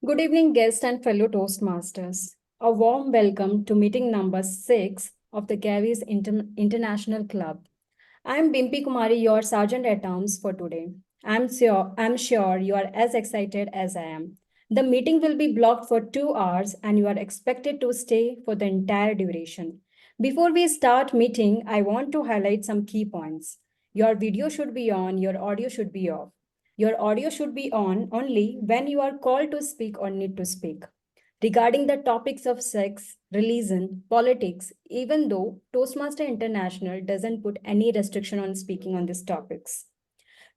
Good evening, guests and fellow Toastmasters. A warm welcome to meeting number 6 of the Gabbys International Club. I'm Bimpy Kumari, your Sergeant at Arms for today. I'm sure you are as excited as I am. The meeting will be blocked for 2 hours and you are expected to stay for the entire duration. Before we start meeting, I want to highlight some key points. Your video should be on, your audio should be off. Your audio should be on only when you are called to speak or need to speak. Regarding the topics of sex, religion, politics, even though Toastmaster International doesn't put any restriction on speaking on these topics.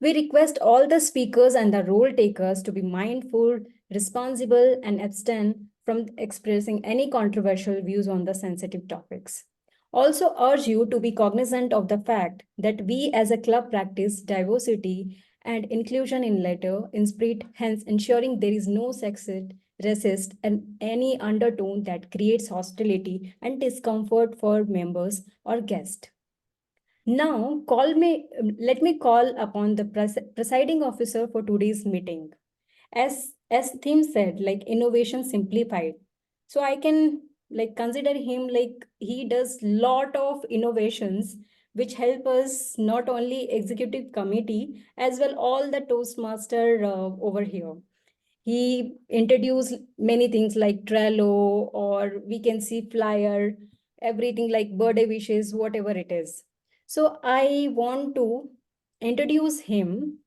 We request all the speakers and the role takers to be mindful, responsible, and abstain from expressing any controversial views on the sensitive topics. Also urge you to be cognizant of the fact that we as a club practice diversity and inclusion in letter, in spirit, hence ensuring there is no sexist, racist, and any undertone that creates hostility and discomfort for members or guests. Now, let me call upon the presiding officer for today's meeting. As theme said, like innovation simplified. So I can consider him like he does lot of innovations which help us not only executive committee as well all the Toastmaster over here. He introduced many things like Trello, or we can see flyer, everything like birthday wishes, whatever it is. So I want to introduce him.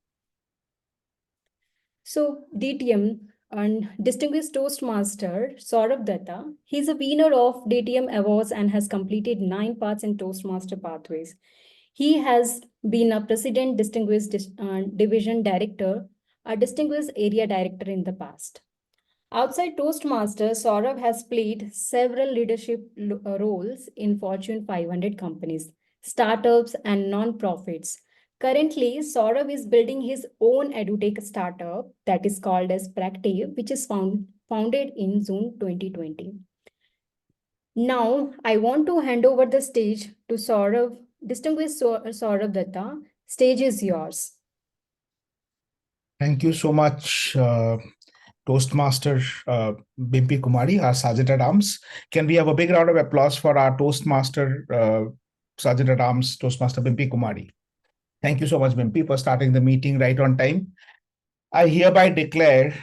So DTM and Distinguished Toastmaster Sourav Dutta. He's a winner of DTM Awards and has completed 9 parts in Toastmaster pathways. He has been a President, Distinguished Division Director, a Distinguished Area Director in the past. Outside Toastmasters, Sourav has played several leadership roles in Fortune 500 companies, startups, and non-profits. Currently, Sourav is building his own edutech startup that is called as Practive, which is founded in June 2020. Now, I want to hand over the stage to Sourav, distinguished Sourav Dutta. Stage is yours. Thank you so much, Toastmaster Bimpy Kumari, our Sergeant at Arms. Can we have a big round of applause for our Toastmaster Sergeant at Arms, Toastmaster Bimpy Kumari? Thank you so much, Bimpy, for starting the meeting right on time. I hereby declare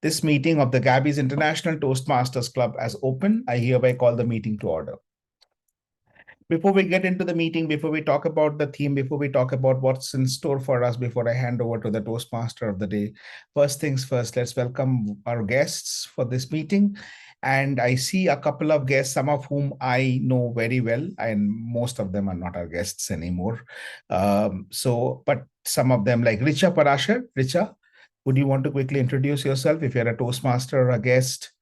this meeting of the Gabbys International Toastmasters Club as open. I hereby call the meeting to order. Before we get into the meeting, before we talk about the theme, before we talk about what's in store for us, before I hand over to the Toastmaster of the day, first things first, let's welcome our guests for this meeting. And I see a couple of guests, some of whom I know very well, and most of them are not our guests anymore. But some of them like Richa Parashar. Richa, would you want to quickly introduce yourself if you're a Toastmaster or a guest?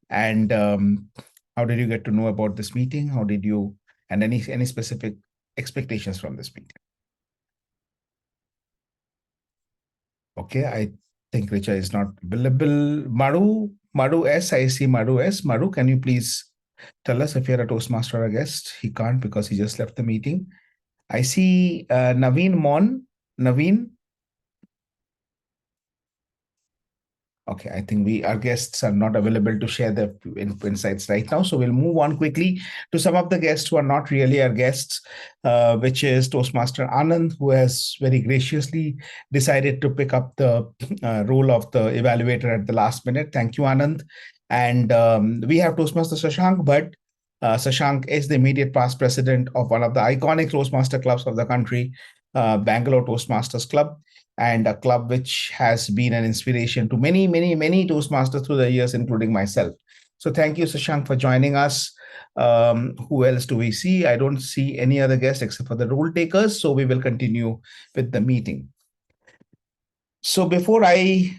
And how did you get to know about this meeting? How did you, and any specific expectations from this meeting? Okay, I think Richa is not available. Maru S, I see Maru S. Maru, can you please tell us if you're a Toastmaster or a guest? He can't because he just left the meeting. I see Naveen Mon. Naveen? Okay, I think our guests are not available to share their insights right now. So we'll move on quickly to some of the guests who are not really our guests, which is Toastmaster Anand, who has very graciously decided to pick up the role of the evaluator at the last minute. Thank you, Anand. And we have Toastmaster Shashank, but Shashank is the immediate past president of one of the iconic Toastmaster clubs of the country, Bangalore Toastmasters Club, and a club which has been an inspiration to many, many, many Toastmasters through the years, including myself. So thank you, Shashank, for joining us. Who else do we see? I don't see any other guests except for the role takers. So we will continue with the meeting. So before I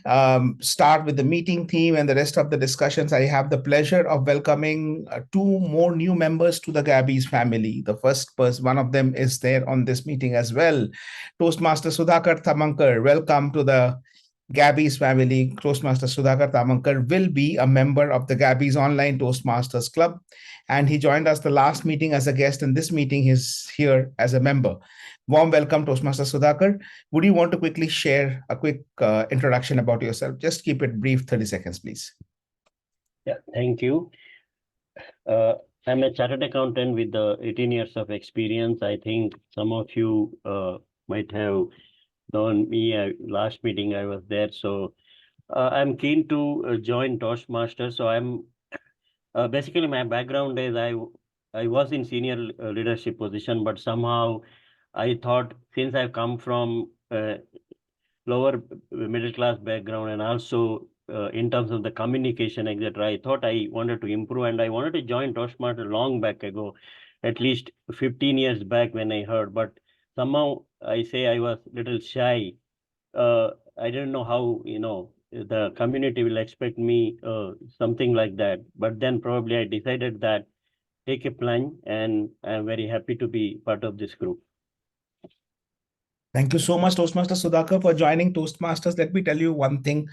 start with the meeting theme and the rest of the discussions, I have the pleasure of welcoming 2 more new members to the Gabbys family. The first person, one of them is there on this meeting as well. Toastmaster Sudhakar Thamankar, welcome to the Gabbys family, Toastmaster Sudhakar Tamankar will be a member of the Gabbys Online Toastmasters Club. And he joined us the last meeting as a guest, and this meeting he's here as a member. Warm welcome, Toastmaster Sudhakar. Would you want to quickly share a quick introduction about yourself? Just keep it brief, 30 seconds, please. Yeah, thank you. I'm a chartered accountant with 18 years of experience. I think some of you might have known me. Last meeting I was there. So I'm keen to join Toastmasters. So I'm basically my background is I was in senior leadership position, but somehow I thought since I've come from lower middle class background and also in terms of the communication, etc., I thought I wanted to improve and I wanted to join Toastmasters long back ago, at least 15 years back when I heard. But somehow I say I was little shy. I didn't know how, the community will expect me, something like that. But then probably I decided that take a plunge, and I'm very happy to be part of this group. Thank you so much, Toastmaster Sudhakar, for joining Toastmasters. Let me tell you one thing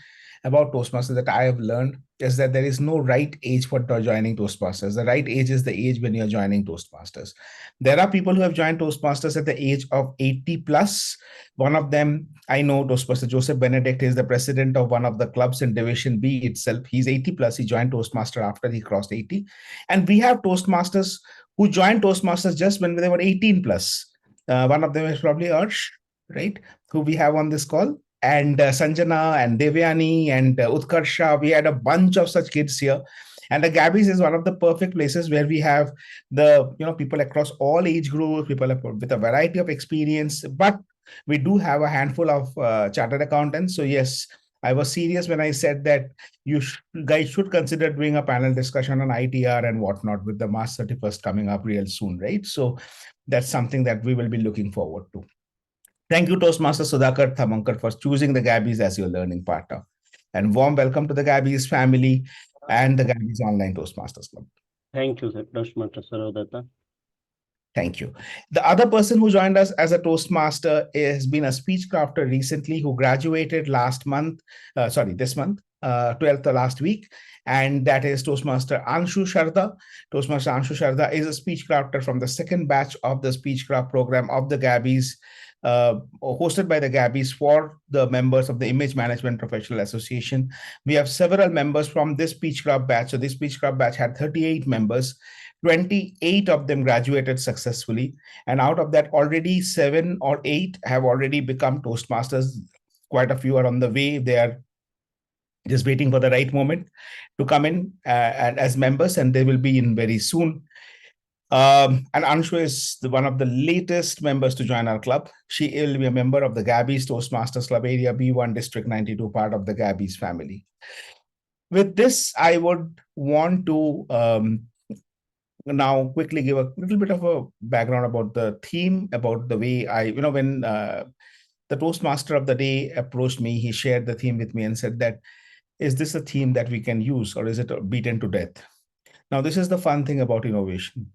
about Toastmasters that I have learned is that there is no right age for joining Toastmasters. The right age is the age when you're joining Toastmasters. There are people who have joined Toastmasters at the age of 80 plus. One of them, I know, Toastmaster Joseph Benedict is the president of one of the clubs in Division B itself. He's 80 plus. He joined Toastmaster after he crossed 80. And we have Toastmasters who joined Toastmasters just when they were 18 plus. One of them is probably Arsh, right, who we have on this call, and Sanjana and Devyani and Utkarsha. We had a bunch of such kids here. And the Gabbys is one of the perfect places where we have the people across all age groups, people with a variety of experience. But we do have a handful of chartered accountants. So yes, I was serious when I said that you guys should consider doing a panel discussion on ITR and whatnot with the March 31st coming up real soon, right? So that's something that we will be looking forward to. Thank you, Toastmaster Sudhakar Tamankar, for choosing the Gabbys as your learning partner. And warm welcome to the Gabbys family and the Gabbys Online Toastmasters Club. Thank you, Toastmaster Sourav. Thank you. The other person who joined us as a Toastmaster has been a speech crafter recently who graduated this month, 12th last week. And that is Toastmaster Anshu Sharda. Toastmaster Anshu Sharda is a speech crafter from the second batch of the Speechcraft program of the Gabbys, hosted by the Gabbys for the members of the Image Management Professional Association. We have several members from this Speechcraft batch. So this Speechcraft batch had 38 members. 28 of them graduated successfully. And out of that, already 7 or 8 have already become Toastmasters. Quite a few are on the way. They are just waiting for the right moment to come in and as members, and they will be in very soon. And Anshu is one of the latest members to join our club. She will be a member of the Gabbys Toastmasters Club Area B1 District 92, part of the Gabbys family. With this, I would want to now quickly give a little bit of a background about the theme, about the way when the Toastmaster of the day approached me, he shared the theme with me and said that, is this a theme that we can use or is it beaten to death? Now, this is the fun thing about innovation.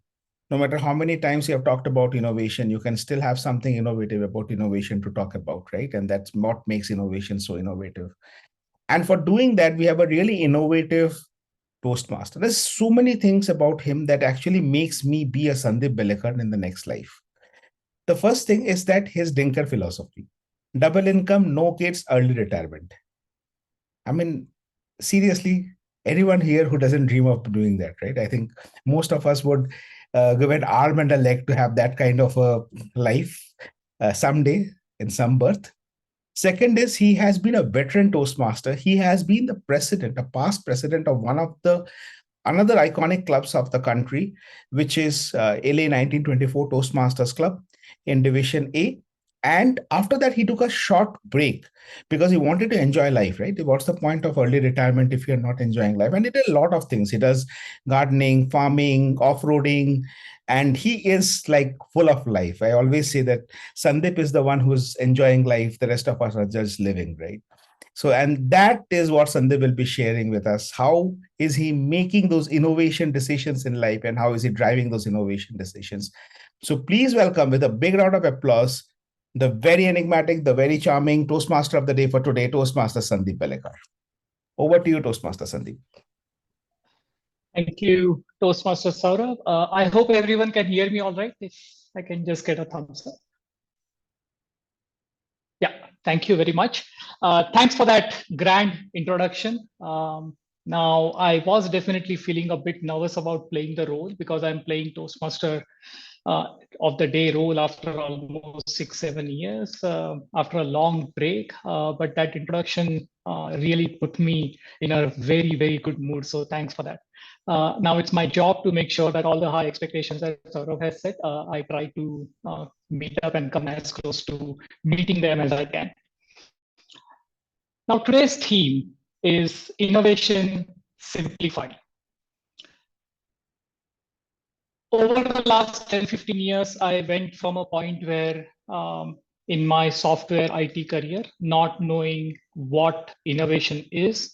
No matter how many times you have talked about innovation, you can still have something innovative about innovation to talk about, right? And that's what makes innovation so innovative. And for doing that, we have a really innovative Toastmaster. There's so many things about him that actually makes me be a Sandeep Belekar in the next life. The first thing is that his Dinker philosophy, double income, no kids, early retirement. I mean, seriously, anyone here who doesn't dream of doing that, right? I think most of us would give an arm and a leg to have that kind of a life someday in some birth. Second is he has been a veteran Toastmaster. He has been the president, a past president of one of the another iconic clubs of the country, which is LA 1924 Toastmasters Club in Division A. And after that, he took a short break because he wanted to enjoy life, right? What's the point of early retirement if you're not enjoying life? And he did a lot of things. He does gardening, farming, off-roading, and he is like full of life. I always say that Sandeep is the one who's enjoying life. The rest of us are just living, right? So, and that is what Sandeep will be sharing with us. How is he making those innovation decisions in life and how is he driving those innovation decisions? So please welcome with a big round of applause, the very enigmatic, the very charming Toastmaster of the day for today, Toastmaster Sandeep Belekar. Over to you, Toastmaster Sandeep. Thank you, Toastmaster Sourav. I hope everyone can hear me all right. If I can just get a thumbs up. Yeah, thank you very much. Thanks for that grand introduction. Now, I was definitely feeling a bit nervous about playing the role because I'm playing Toastmaster of the day role after almost 6-7 years, after a long break. But that introduction really put me in a very, very good mood. So thanks for that. Now it's my job to make sure that all the high expectations that Sourav has set, I try to meet up and come as close to meeting them as I can. Now today's theme is innovation simplified. Over the last 10-15 years, I went from a point where in my software IT career, not knowing what innovation is,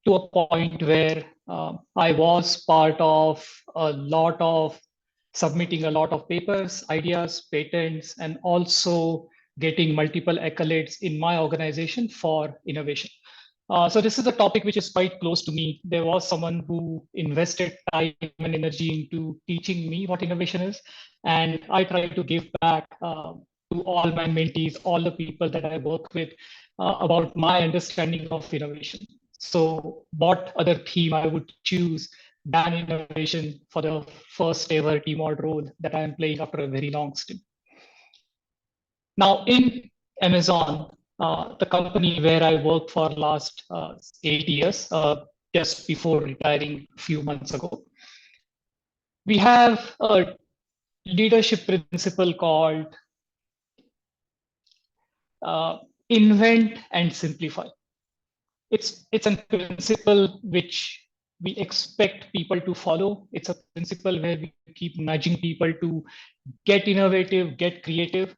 to a point where I was part of a lot of submitting a lot of papers, ideas, patents, and also getting multiple accolades in my organization for innovation. So this is a topic which is quite close to me. There was someone who invested time and energy into teaching me what innovation is, and I try to give back to all my mentees, all the people that I work with about my understanding of innovation. So what other theme I would choose than innovation for the first ever TMOD role that I'm playing after a very long stint. Now in Amazon, the company where I worked for last 8 years, just before retiring a few months ago, we have a leadership principle called invent and simplify. It's a principle which we expect people to follow. It's a principle where we keep nudging people to get innovative, get creative,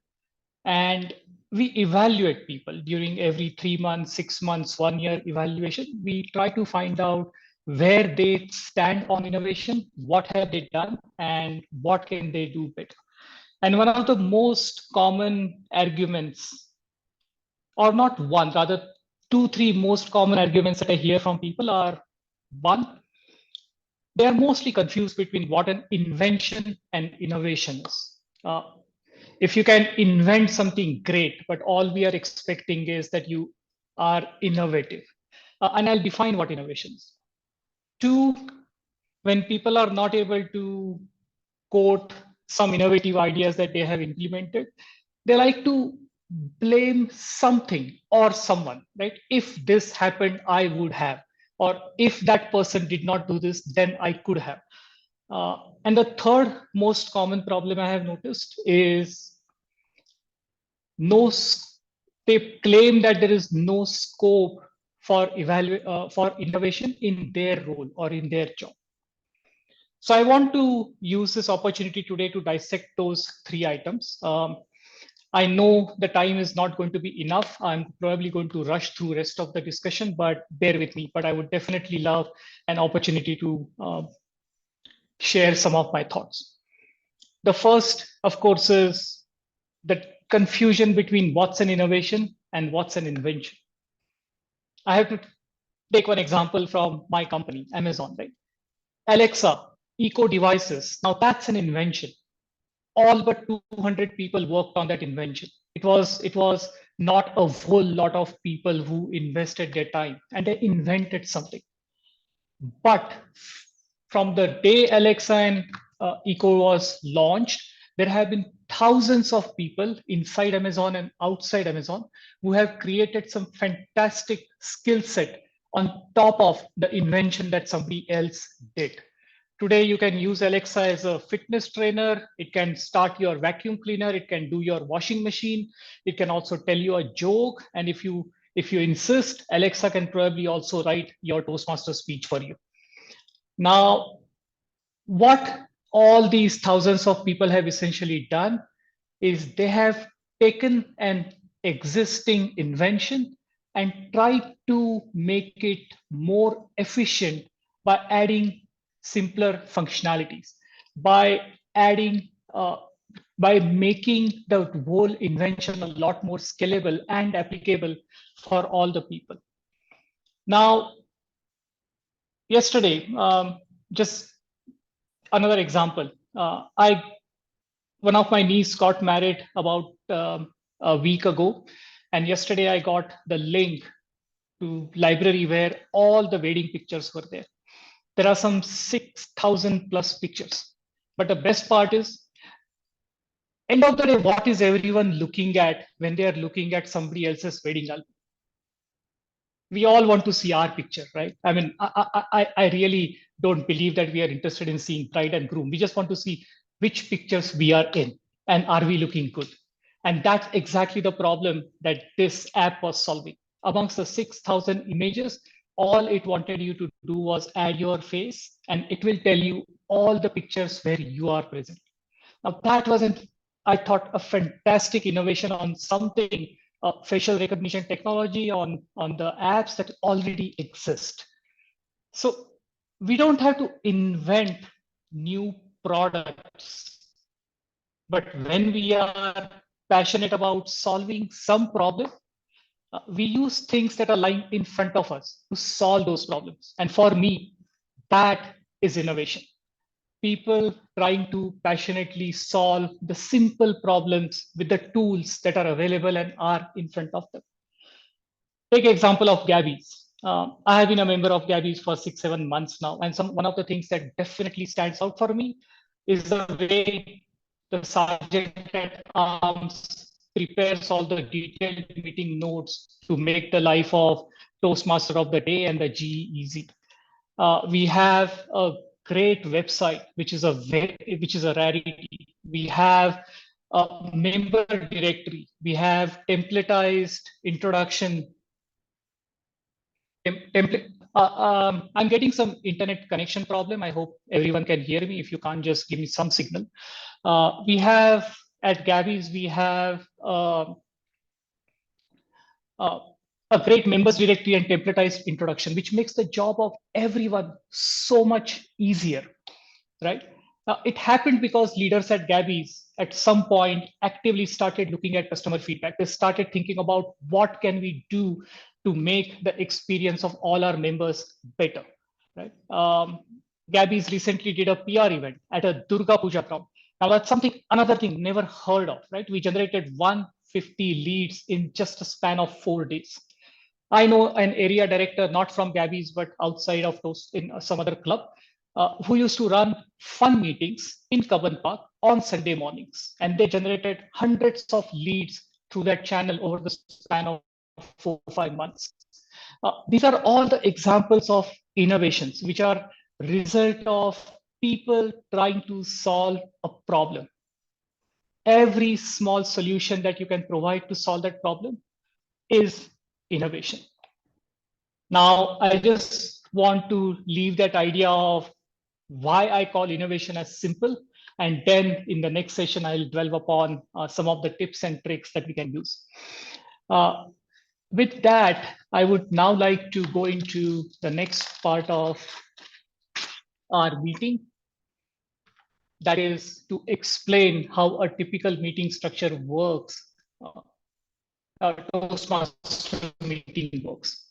and we evaluate people during every 3 months, 6 months, 1 year evaluation. We try to find out where they stand on innovation, what have they done, and what can they do better. And one of the most common arguments, or not one, rather 2-3 most common arguments that I hear from people are, one, they are mostly confused between what an invention and innovation is. If you can invent something great, but all we are expecting is that you are innovative. And I'll define what innovation is. 2, when people are not able to quote some innovative ideas that they have implemented, they like to blame something or someone, right? If this happened, I would have, or if that person did not do this, then I could have. And the third most common problem I have noticed is they claim that there is no scope for innovation in their role or in their job. So I want to use this opportunity today to dissect those 3 items. I know the time is not going to be enough. I'm probably going to rush through the rest of the discussion, but bear with me. But I would definitely love an opportunity to share some of my thoughts. The first, of course, is the confusion between what's an innovation and what's an invention. I have to take one example from my company, Amazon, right? Alexa, eco devices. Now that's an invention. All but 200 people worked on that invention. It was not a whole lot of people who invested their time and they invented something. But from the day Alexa and Echo was launched, there have been thousands of people inside Amazon and outside Amazon who have created some fantastic skill set on top of the invention that somebody else did. Today, you can use Alexa as a fitness trainer. It can start your vacuum cleaner. It can do your washing machine. It can also tell you a joke. And if you insist, Alexa can probably also write your Toastmaster speech for you. Now, what all these thousands of people have essentially done is they have taken an existing invention and tried to make it more efficient by adding simpler functionalities, by adding by making the whole invention a lot more scalable and applicable for all the people. Now, yesterday, just another example. One of my niece got married about a week ago, and yesterday I got the link to library where all the wedding pictures were there. There are some 6,000 plus pictures. But the best part is, end of the day, what is everyone looking at when they are looking at somebody else's wedding album? We all want to see our picture, right? I mean, I really don't believe that we are interested in seeing bride and groom. We just want to see which pictures we are in and are we looking good? And that's exactly the problem that this app was solving. Amongst the 6,000 images, all it wanted you to do was add your face, and it will tell you all the pictures where you are present. Now, that wasn't, I thought, a fantastic innovation on something, facial recognition technology on the apps that already exist. So we don't have to invent new products. But when we are passionate about solving some problem, we use things that are lying in front of us to solve those problems. And for me, that is innovation. People trying to passionately solve the simple problems with the tools that are available and are in front of them. Take example of Gabbys. I have been a member of Gabbys for 6-7 months now. And one of the things that definitely stands out for me is the way the sergeant at arms prepares all the detailed meeting notes to make the life of Toastmaster of the day and the G easy. We have a great website, which is a rarity. We have a member directory. We have templatized introduction. I'm getting some internet connection problem. I hope everyone can hear me. If you can't, just give me some signal. We have at Gabbys, we have a great members directory and templatized introduction, which makes the job of everyone so much easier, right? It happened because leaders at Gabbys at some point actively started looking at customer feedback. They started thinking about what can we do to make the experience of all our members better, right? Gabbys recently did a PR event at a Durga Puja crowd. Now that's another thing never heard of, right? We generated 150 leads in just a span of 4 days. I know an area director, not from Gabbys, but outside of Toast in some other club, who used to run fun meetings in Kavan Park on Sunday mornings. And they generated hundreds of leads through that channel over the span of 4 or 5 months. These are all the examples of innovations, which are result of people trying to solve a problem. Every small solution that you can provide to solve that problem is innovation. Now, I just want to leave that idea of why I call innovation as simple. And then in the next session, I'll delve upon some of the tips and tricks that we can use. With that, I would now like to go into the next part of our meeting. That is to explain how a typical meeting structure works, a Toastmaster meeting works.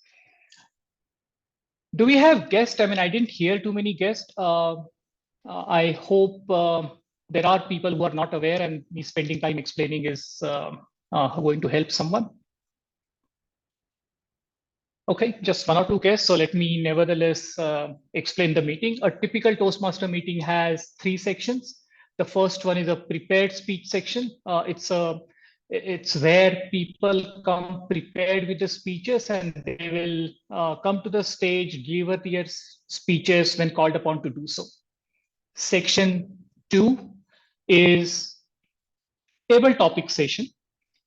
Do we have guests? I mean, I didn't hear too many guests. I hope there are people who are not aware, and me spending time explaining is going to help someone. Okay, just 1 or 2 guests. So let me nevertheless explain the meeting. A typical Toastmaster meeting has 3 sections. The first one is a prepared speech section. It's where people come prepared with the speeches, and they will come to the stage, deliver their speeches when called upon to do so. Section 2 is table topic session,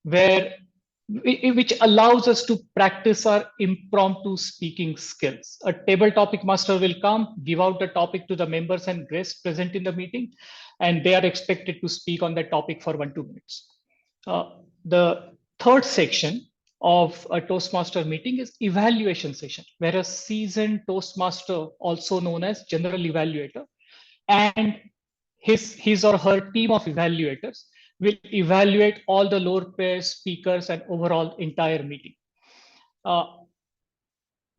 which allows us to practice our impromptu speaking skills. A table topic master will come, give out the topic to the members and guests present in the meeting, and they are expected to speak on that topic for 1 to 2 minutes. The third section of a Toastmaster meeting is evaluation session, where a seasoned Toastmaster, also known as general evaluator, and his or her team of evaluators will evaluate all the lower pair speakers and overall entire meeting.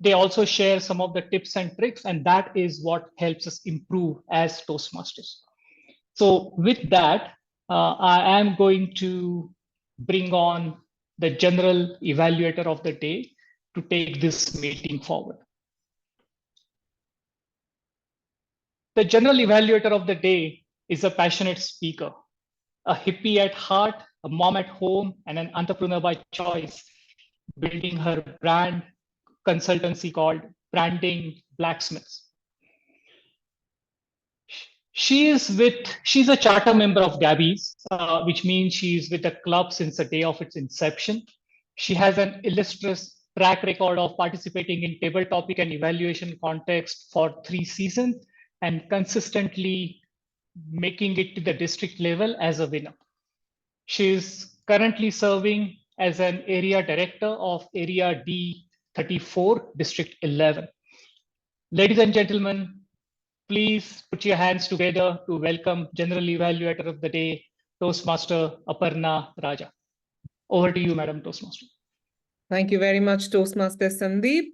They also share some of the tips and tricks, and that is what helps us improve as Toastmasters. So with that, I am going to bring on the general evaluator of the day to take this meeting forward. The general evaluator of the day is a passionate speaker, a hippie at heart, a mom at home, and an entrepreneur by choice, building her brand consultancy called Branding Blacksmiths. She's a charter member of Gabbys, which means she's with the club since the day of its inception. She has an illustrious track record of participating in table topic and evaluation contests for 3 seasons and consistently making it to the district level as a winner. She is currently serving as an area director of Area D34, District 11. Ladies and gentlemen, please put your hands together to welcome General Evaluator of the Day, Toastmaster Aparna Raja. Over to you, Madam Toastmaster. Thank you very much, Toastmaster Sandeep.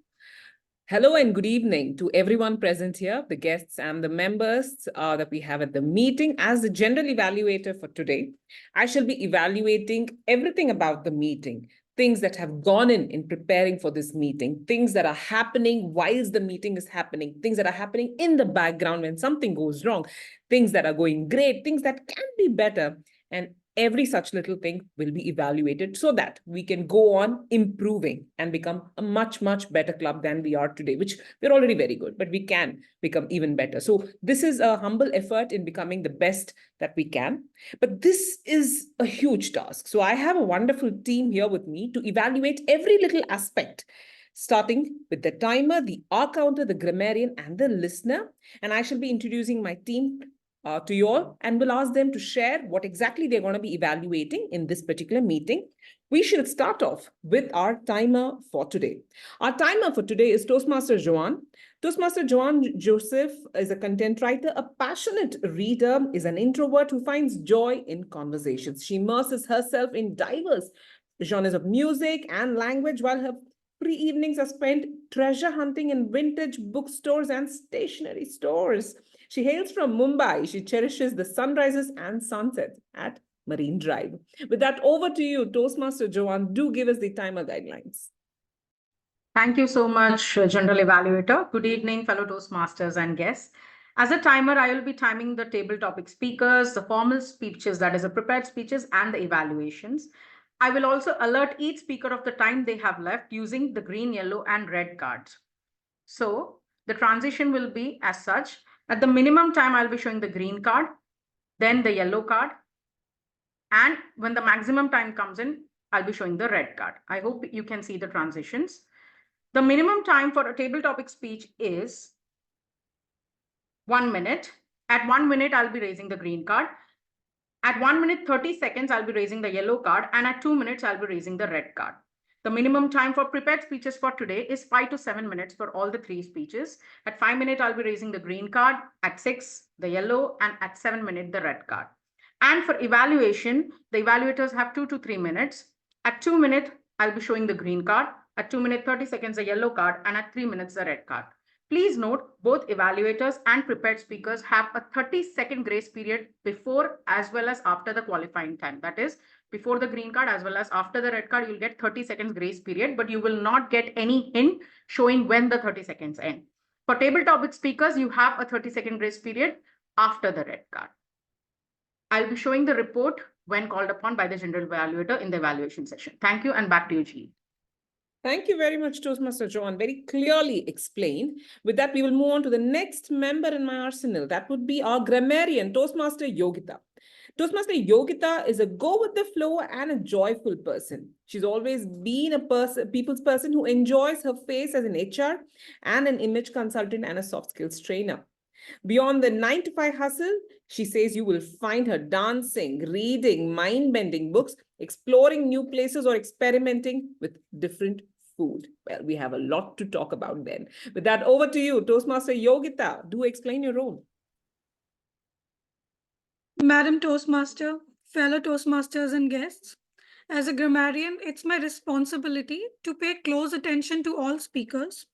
Hello and good evening to everyone present here, the guests and the members that we have at the meeting. As the general evaluator for today, I shall be evaluating everything about the meeting, things that have gone in preparing for this meeting, things that are happening whilst the meeting is happening, things that are happening in the background when something goes wrong, things that are going great, things that can be better, and every such little thing will be evaluated so that we can go on improving and become a much, much better club than we are today, which we're already very good, but we can become even better. So this is a humble effort in becoming the best that we can. But this is a huge task. So I have a wonderful team here with me to evaluate every little aspect, starting with the timer, the R counter, the grammarian, and the listener. And I shall be introducing my team to you all, and we'll ask them to share what exactly they're going to be evaluating in this particular meeting. We shall start off with our timer for today. Our timer for today is Toastmaster Joane. Toastmaster Joane Joseph is a content writer, a passionate reader, is an introvert who finds joy in conversations. She immerses herself in diverse genres of music and language, while her free evenings are spent treasure hunting in vintage bookstores and stationery stores. She hails from Mumbai. She cherishes the sunrises and sunsets at Marine Drive. With that, over to you, Toastmaster Joane. Do give us the timer guidelines. Thank you so much, General Evaluator. Good evening, fellow Toastmasters and guests. As a timer, I will be timing the table topic speakers, the formal speeches, that is the prepared speeches, and the evaluations. I will also alert each speaker of the time they have left using the green, yellow, and red cards. So the transition will be as such. At the minimum time, I'll be showing the green card, then the yellow card. And when the maximum time comes in, I'll be showing the red card. I hope you can see the transitions. The minimum time for a table topic speech is 1 minute. At 1 minute, I'll be raising the green card. At 1 minute, 30 seconds, I'll be raising the yellow card. And at 2 minutes, I'll be raising the red card. The minimum time for prepared speeches for today is 5 to 7 minutes for all the 3 speeches. At 5 minutes, I'll be raising the green card. At 6, the yellow. And at 7 minutes, the red card. And for evaluation, the evaluators have 2 to 3 minutes. At 2 minutes, I'll be showing the green card. At 2 minutes, 30 seconds, the yellow card. And at 3 minutes, the red card. Please note, both evaluators and prepared speakers have a 30-second grace period before as well as after the qualifying time. That is, before the green card as well as after the red card, you'll get 30 seconds grace period, but you will not get any hint showing when the 30 seconds end. For table topic speakers, you have a 30-second grace period after the red card. I'll be showing the report when called upon by the general evaluator in the evaluation session. Thank you, and back to you, G. Thank you very much, Toastmaster Joane. Very clearly explained. With that, we will move on to the next member in my arsenal. That would be our grammarian, Toastmaster Yogita. Toastmaster Yogita is a go-with-the-flow and a joyful person. She's always been a people's person who enjoys her face as an HR and an image consultant and a soft skills trainer. Beyond the 9-to-5 hustle, she says you will find her dancing, reading, mind-bending books, exploring new places, or experimenting with different food. Well, we have a lot to talk about then. With that, over to you, Toastmaster Yogita. Do explain your role. Madam Toastmaster, fellow Toastmasters and guests, as a grammarian, it's my responsibility to pay close attention to all speakers,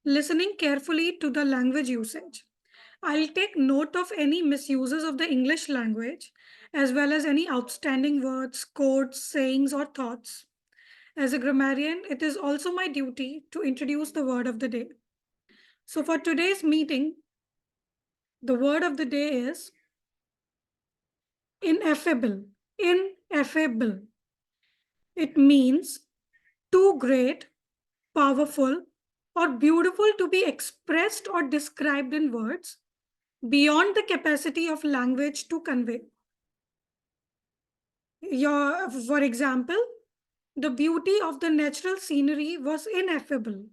listening carefully to the language usage. I'll take note of any misuses of the English language, as well as any outstanding words, quotes, sayings, or thoughts. As a grammarian, it is also my duty to introduce the word of the day. So for today's meeting, the word of the day is ineffable. Ineffable. It means too great, powerful, or beautiful to be expressed or described in words, beyond the capacity of language to convey. For example, the beauty of the natural scenery was ineffable.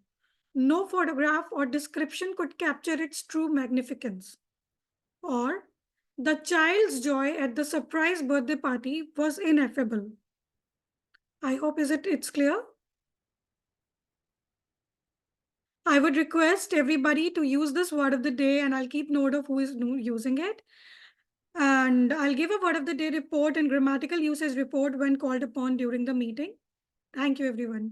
No photograph or description could capture its true magnificence. Or, the child's joy at the surprise birthday party was ineffable. I hope it's clear. I would request everybody to use this word of the day, and I'll keep note of who is using it. And I'll give a word of the day report and grammatical usage report when called upon during the meeting. Thank you, everyone.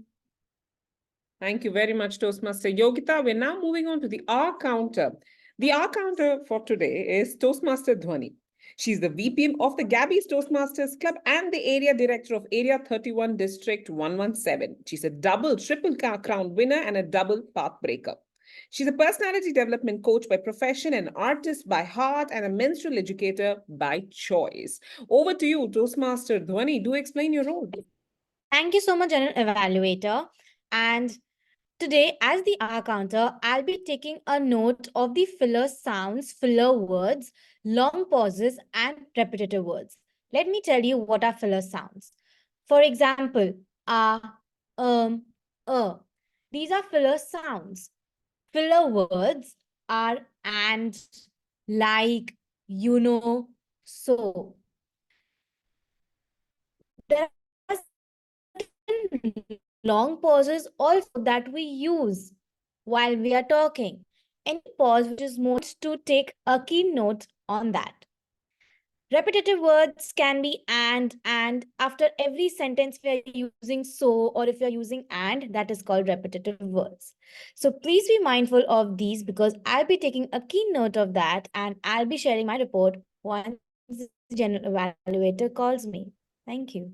Thank you very much, Toastmaster Yogita. We're now moving on to the R counter. The R counter for today is Toastmaster Dhwani. She's the VP of the Gabbys Toastmasters Club and the Area Director of Area 31 District 117. She's a double, triple crown winner and a double path breaker. She's a personality development coach by profession, an artist by heart, and a menstrual educator by choice. Over to you, Toastmaster Dhwani. Do explain your role. Thank you so much, General Evaluator. And today, as the R counter, I'll be taking a note of the filler sounds, filler words, long pauses, and repetitive words. Let me tell you what are filler sounds. For example, These are filler sounds. Filler words are and, like, you know, so. There are certain long pauses also that we use while we are talking. Any pause which is more to take a keen note on that. Repetitive words can be and after every sentence we are using so, or if you're using and, that is called repetitive words. So please be mindful of these because I'll be taking a keen note of that and I'll be sharing my report once the general evaluator calls me. Thank you.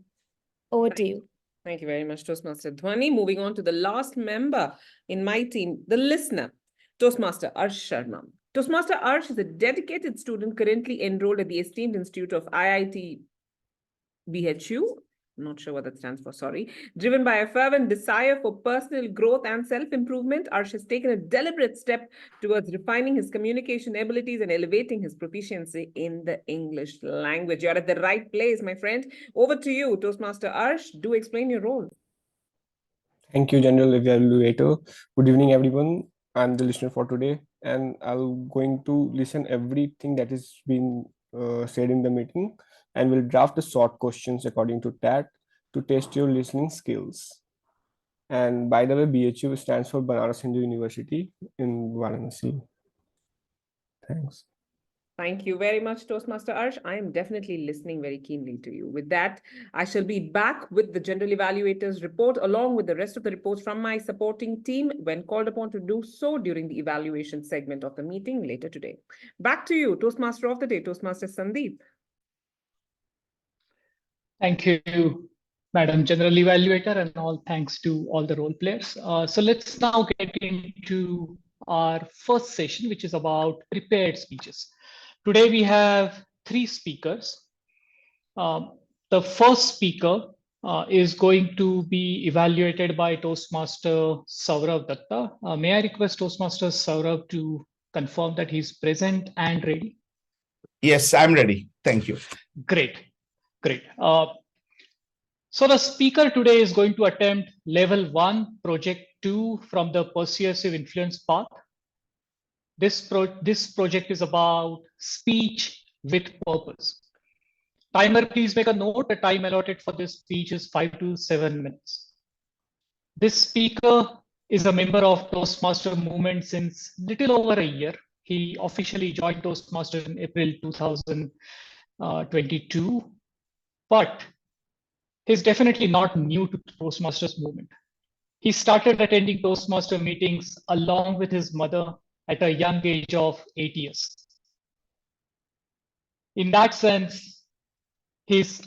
Over to you. Thank you very much, Toastmaster Dhwani. Moving on to the last member in my team, the listener, Toastmaster Arsh Sharma. Toastmaster Arsh is a dedicated student currently enrolled at the esteemed institute of IIT BHU. I'm not sure what that stands for, sorry. Driven by a fervent desire for personal growth and self-improvement, Arsh has taken a deliberate step towards refining his communication abilities and elevating his proficiency in the English language. You're at the right place, my friend. Over to you, Toastmaster Arsh. Do explain your role. Thank you, General Evaluator. Good evening, everyone. I'm the listener for today, and I'm going to listen everything that is being said in the meeting, and will draft the short questions according to that to test your listening skills. And by the way, BHU stands for Banaras Hindu University in Varanasi. Thanks. Thank you very much, Toastmaster Arsh. I am definitely listening very keenly to you. With that, I shall be back with the General Evaluator's report along with the rest of the reports from my supporting team when called upon to do so during the evaluation segment of the meeting later today. Back to you, Toastmaster of the Day, Toastmaster Sandeep. Thank you, Madam General Evaluator, and all thanks to all the role players. So let's now get into our first session, which is about prepared speeches. Today we have 3 speakers. The first speaker is going to be evaluated by Toastmaster Sourav Dutta. May I request Toastmaster Sourav to confirm that he's present and ready? Yes, I'm ready. Thank you. Great. So the speaker today is going to attempt level 1, project 2 from the persuasive influence path. This project is about speech with purpose. Timer, please make a note. The time allotted for this speech is 5 to 7 minutes. This speaker is a member of Toastmaster movement since little over a year. He officially joined Toastmaster in April 2019 22, but he's definitely not new to Toastmasters movement. He started attending Toastmaster meetings along with his mother at a young age of 8 years. In that sense, he's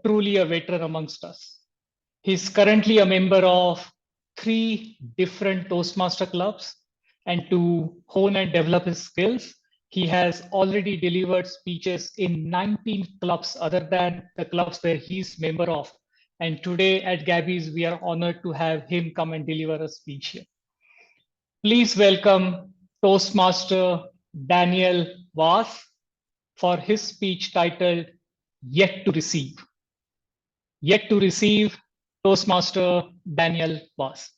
truly a veteran amongst us. He's currently a member of 3 different Toastmaster clubs, and to hone and develop his skills, he has already delivered speeches in 19 clubs other than the clubs where he's member of. And today at Gabbys, we are honored to have him come and deliver a speech here. Please welcome Toastmaster Daniel Vaas for his speech titled Yet to Receive. Yet to Receive, Toastmaster Daniel Vaas.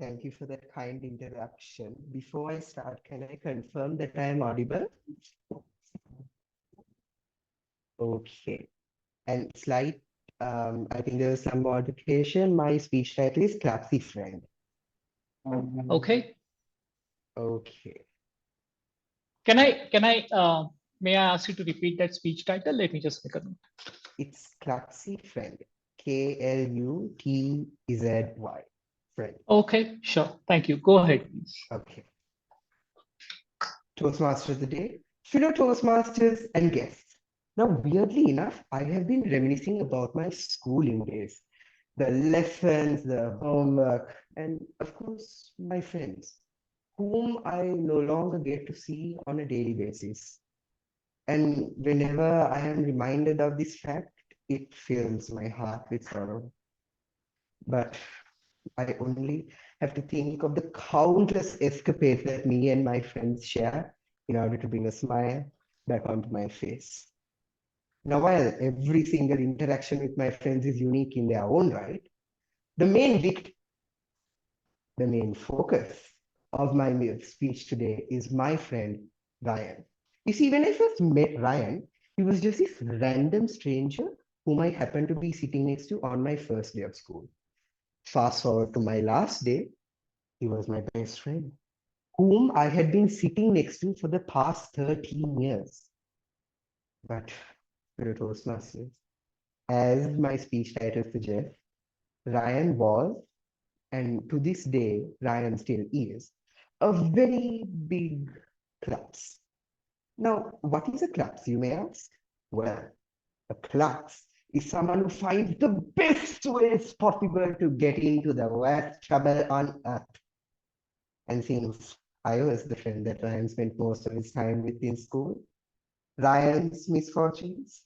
Thank you for that kind introduction. Before I start, can I confirm that I am audible? Okay. And slight, I think there was some modification. My speech title is Clumsy Friend. Okay. Okay. May I ask you to repeat that speech title? Let me just make a note. It's Clumsy Friend. Klutzy. Friend. Okay, sure. Thank you. Go ahead, please. Okay. Toastmasters of the day, fellow Toastmasters and guests. Now, weirdly enough, I have been reminiscing about my schooling days, the lessons, the homework, and of course, my friends, whom I no longer get to see on a daily basis. And whenever I am reminded of this fact, it fills my heart with sorrow. But I only have to think of the countless escapades that me and my friends share in order to bring a smile back onto my face. Now, while every single interaction with my friends is unique in their own right, the main focus of my speech today is my friend, Ryan. You see, when I first met Ryan, he was just this random stranger whom I happened to be sitting next to on my first day of school. Fast forward to my last day, he was my best friend, whom I had been sitting next to for the past 13 years. But, Toastmasters, as my speech title suggests, Ryan was, and to this day, Ryan still is, a very big klutz. Now, what is a klutz, you may ask? Well, a klutz is someone who finds the best ways possible to get into the worst trouble on earth. And since I was the friend that Ryan spent most of his time with in school, Ryan's misfortunes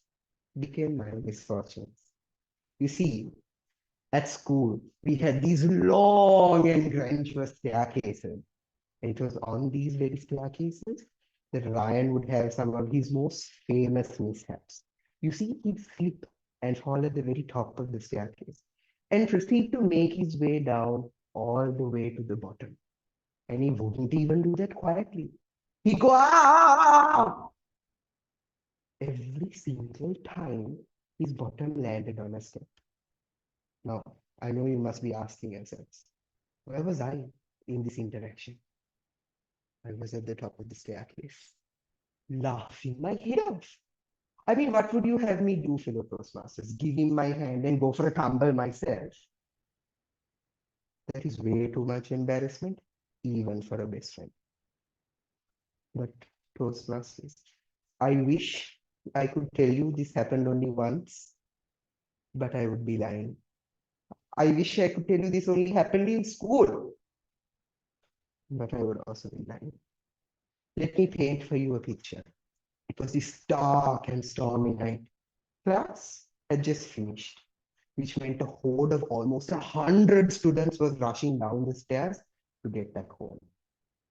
became my misfortunes. You see, at school, we had these long and grandeur staircases. And it was on these very staircases that Ryan would have some of his most famous mishaps. You see, he'd slip and fall at the very top of the staircase and proceed to make his way down all the way to the bottom. And he wouldn't even do that quietly. He'd go, ah! Every single time his bottom landed on a step. Now, I know you must be asking yourselves, where was I in this interaction? I was at the top of the staircase, laughing my head off. I mean, what would you have me do, fellow Toastmasters? Give him my hand and go for a tumble myself? That is way too much embarrassment, even for a best friend. But Toastmasters, I wish I could tell you this happened only once, but I would be lying. I wish I could tell you this only happened in school, but I would also be lying. Let me paint for you a picture. It was this dark and stormy night. Class had just finished, which meant a horde of almost 100 students was rushing down the stairs to get back home.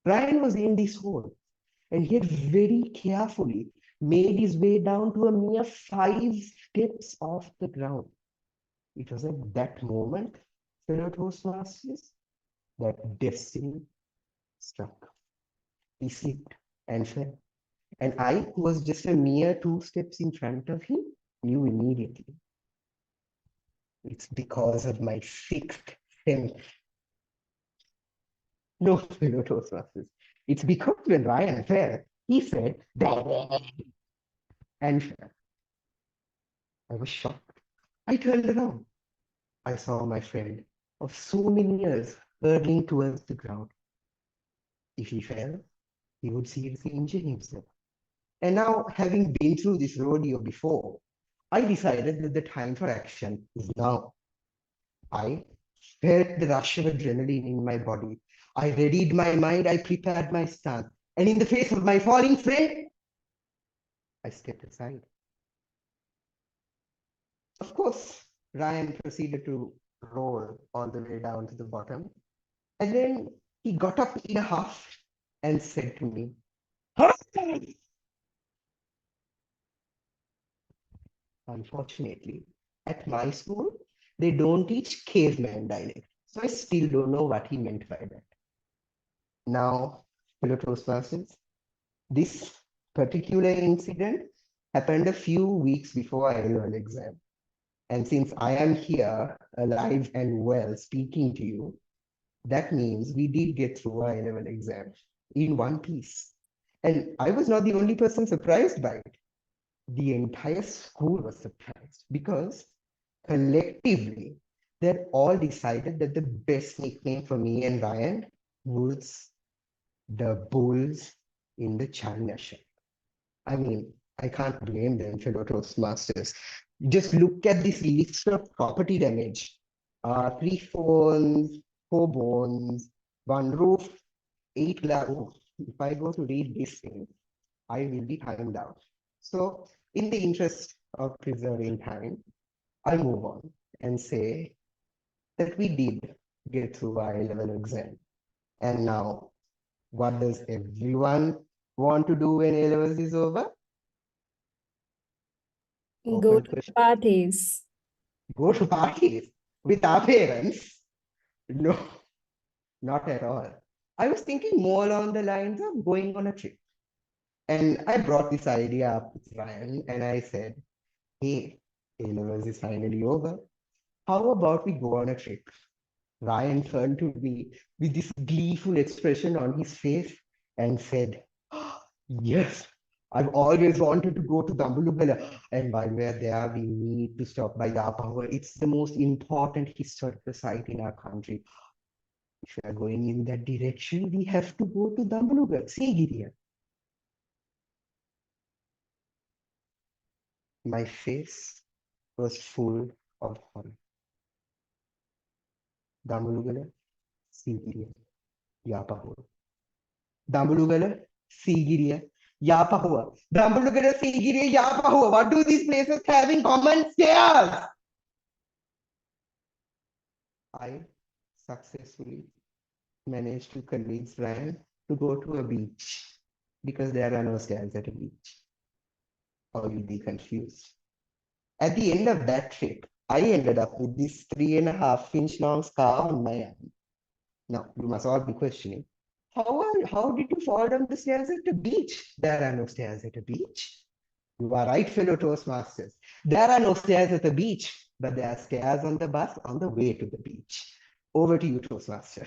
Ryan was in this hole, and he had very carefully made his way down to a mere 5 steps off the ground. It was at that moment, fellow Toastmasters, that destiny struck. He slipped and fell. And I, who was just a mere 2 steps in front of him, knew immediately. It's because of my 6th sense. No, fellow Toastmasters. It's because when Ryan fell, he said, "Bah!" and fell. I was shocked. I turned around. I saw my friend of so many years hurtling towards the ground. If he fell, he would seriously injure himself. And now, having been through this rodeo before, I decided that the time for action is now. I felt the rush of adrenaline in my body. I readied my mind, I prepared my stance, and in the face of my falling friend, I stepped aside. Of course, Ryan proceeded to roll all the way down to the bottom, and then he got up in a huff and said to me, "Hey!" Unfortunately, at my school, they don't teach caveman dialect, so I still don't know what he meant by that. Now, fellow Toastmasters, this particular incident happened a few weeks before our annual exam. And since I am here, alive and well, speaking to you, that means we did get through our A-level exam in one piece. And I was not the only person surprised by it. The entire school was surprised because collectively, they all decided that the best nickname for me and Ryan was the Bulls in the China shop. I mean, I can't blame them, fellow Toastmasters. Just look at this list of property damage. 3 phones, 4 bones, 1 roof, 8 glass. Oh, if I go to read this thing, I will be timed out. So, in the interest of preserving time, I'll move on and say that we did get through our A-level exam. And now, what does everyone want to do when A-levels is over? Go Open to question. parties. Go to parties with our parents? No, not at all. I was thinking more along the lines of going on a trip. And I brought this idea up with Ryan and I said, hey, A-levels is finally over. How about we go on a trip? Ryan turned to me with this gleeful expression on his face and said, yes, I've always wanted to go to Dambulugala. And while we're there, we need to stop by Yapawa. It's the most important historical site in our country. If we are going in that direction, we have to go to Dambulugala. Sigiriya. My face was full of horror. Dambulugala, Sigiriya, Yapawa. Dambulugala, Sigiriya, Yapawa. Dambulugala, Sigiriya, Yapawa. What do these places have in common? Stairs! I successfully managed to convince Ryan to go to a beach because there are no stairs at a beach. Or you'll be confused. At the end of that trip, I ended up with this 3.5-inch long scar on my arm. Now, you must all be questioning, how did you fall down the stairs at the beach? There are no stairs at a beach. You are right, fellow Toastmasters. There are no stairs at the beach, but there are stairs on the bus on the way to the beach. Over to you, Toastmaster.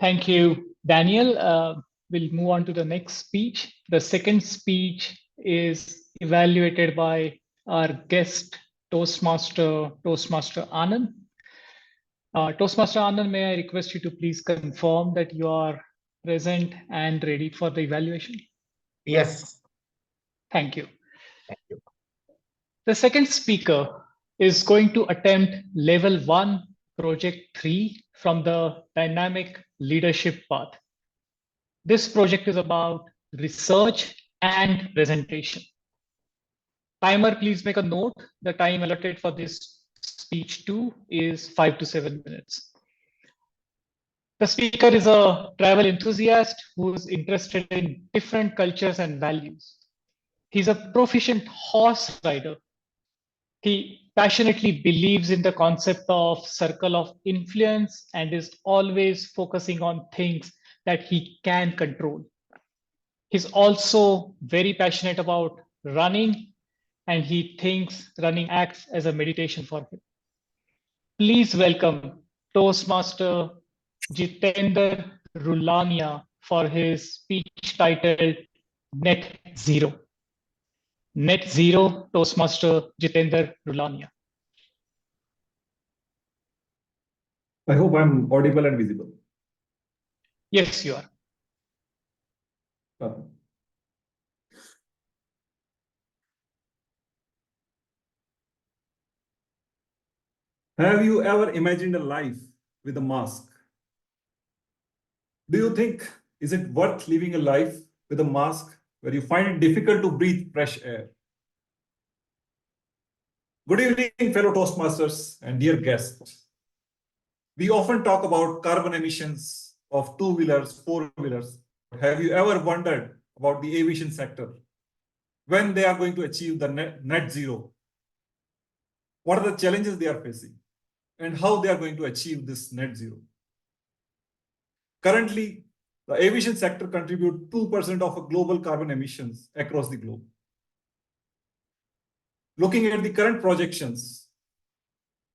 Thank you, Daniel. We'll move on to the next speech. The second speech is evaluated by our guest Toastmaster Anand. Toastmaster Anand, may I request you to please confirm that you are present and ready for the evaluation? Yes. Thank you. Thank you. The second speaker is going to attempt level 1, project 3 from the dynamic leadership path. This project is about research and presentation. Timer, please make a note. The time allotted for this speech 2 is 5 to 7 minutes. The speaker is a travel enthusiast who is interested in different cultures and values. He's a proficient horse rider. He passionately believes in the concept of circle of influence and is always focusing on things that he can control. He's also very passionate about running, and he thinks running acts as a meditation for him. Please welcome Toastmaster Jitender Rulaniya for his speech titled Net Zero. Net Zero, Toastmaster Jitender Rulaniya. I hope I'm audible and visible. Yes, you are. Have you ever imagined a life with a mask? Do you think, is it worth living a life with a mask where you find it difficult to breathe fresh air? Good evening, fellow Toastmasters and dear guests. We often talk about carbon emissions of two-wheelers, four-wheelers. Have you ever wondered about the aviation sector? When they are going to achieve the net zero? What are the challenges they are facing? And how they are going to achieve this net zero? Currently, the aviation sector contributes 2% of global carbon emissions across the globe. Looking at the current projections,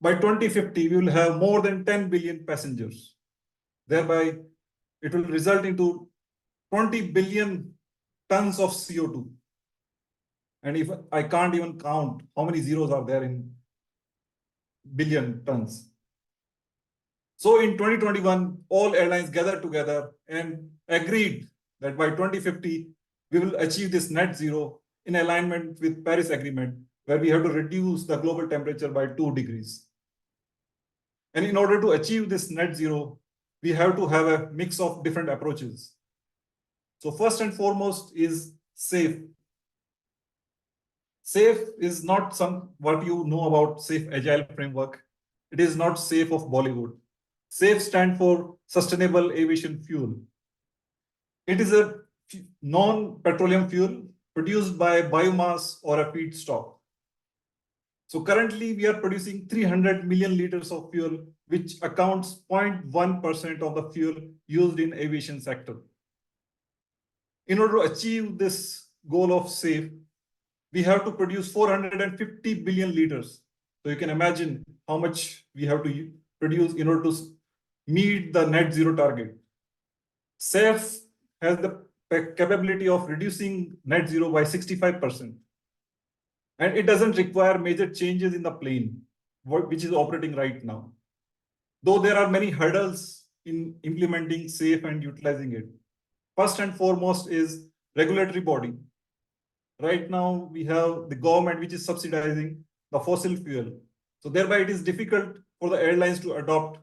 by 2050, we will have more than 10 billion passengers. Thereby, it will result into 20 billion tons of CO2. And if I can't even count how many zeros are there in billion tons. So in 2021, all airlines gathered together and agreed that by 2050, we will achieve this net zero in alignment with Paris Agreement, where we have to reduce the global temperature by 2 degrees. And in order to achieve this net zero, we have to have a mix of different approaches. So first and foremost is SAFE. SAFE is not what you know about SAFE Agile framework. It is not SAFE of Bollywood. SAFE stands for Sustainable Aviation Fuel. It is a non-petroleum fuel produced by biomass or a feedstock. So currently we are producing 300 million liters of fuel, which accounts 0.1% of the fuel used in aviation sector. In order to achieve this goal of SAFE, we have to produce 450 billion liters. So you can imagine how much we have to produce in order to meet the net zero target. SAFE has the capability of reducing net zero by 65%. And it doesn't require major changes in the plane, which is operating right now. Though there are many hurdles in implementing SAFE and utilizing it. First and foremost is regulatory body. Right now, we have the government which is subsidizing the fossil fuel. So thereby it is difficult for the airlines to adopt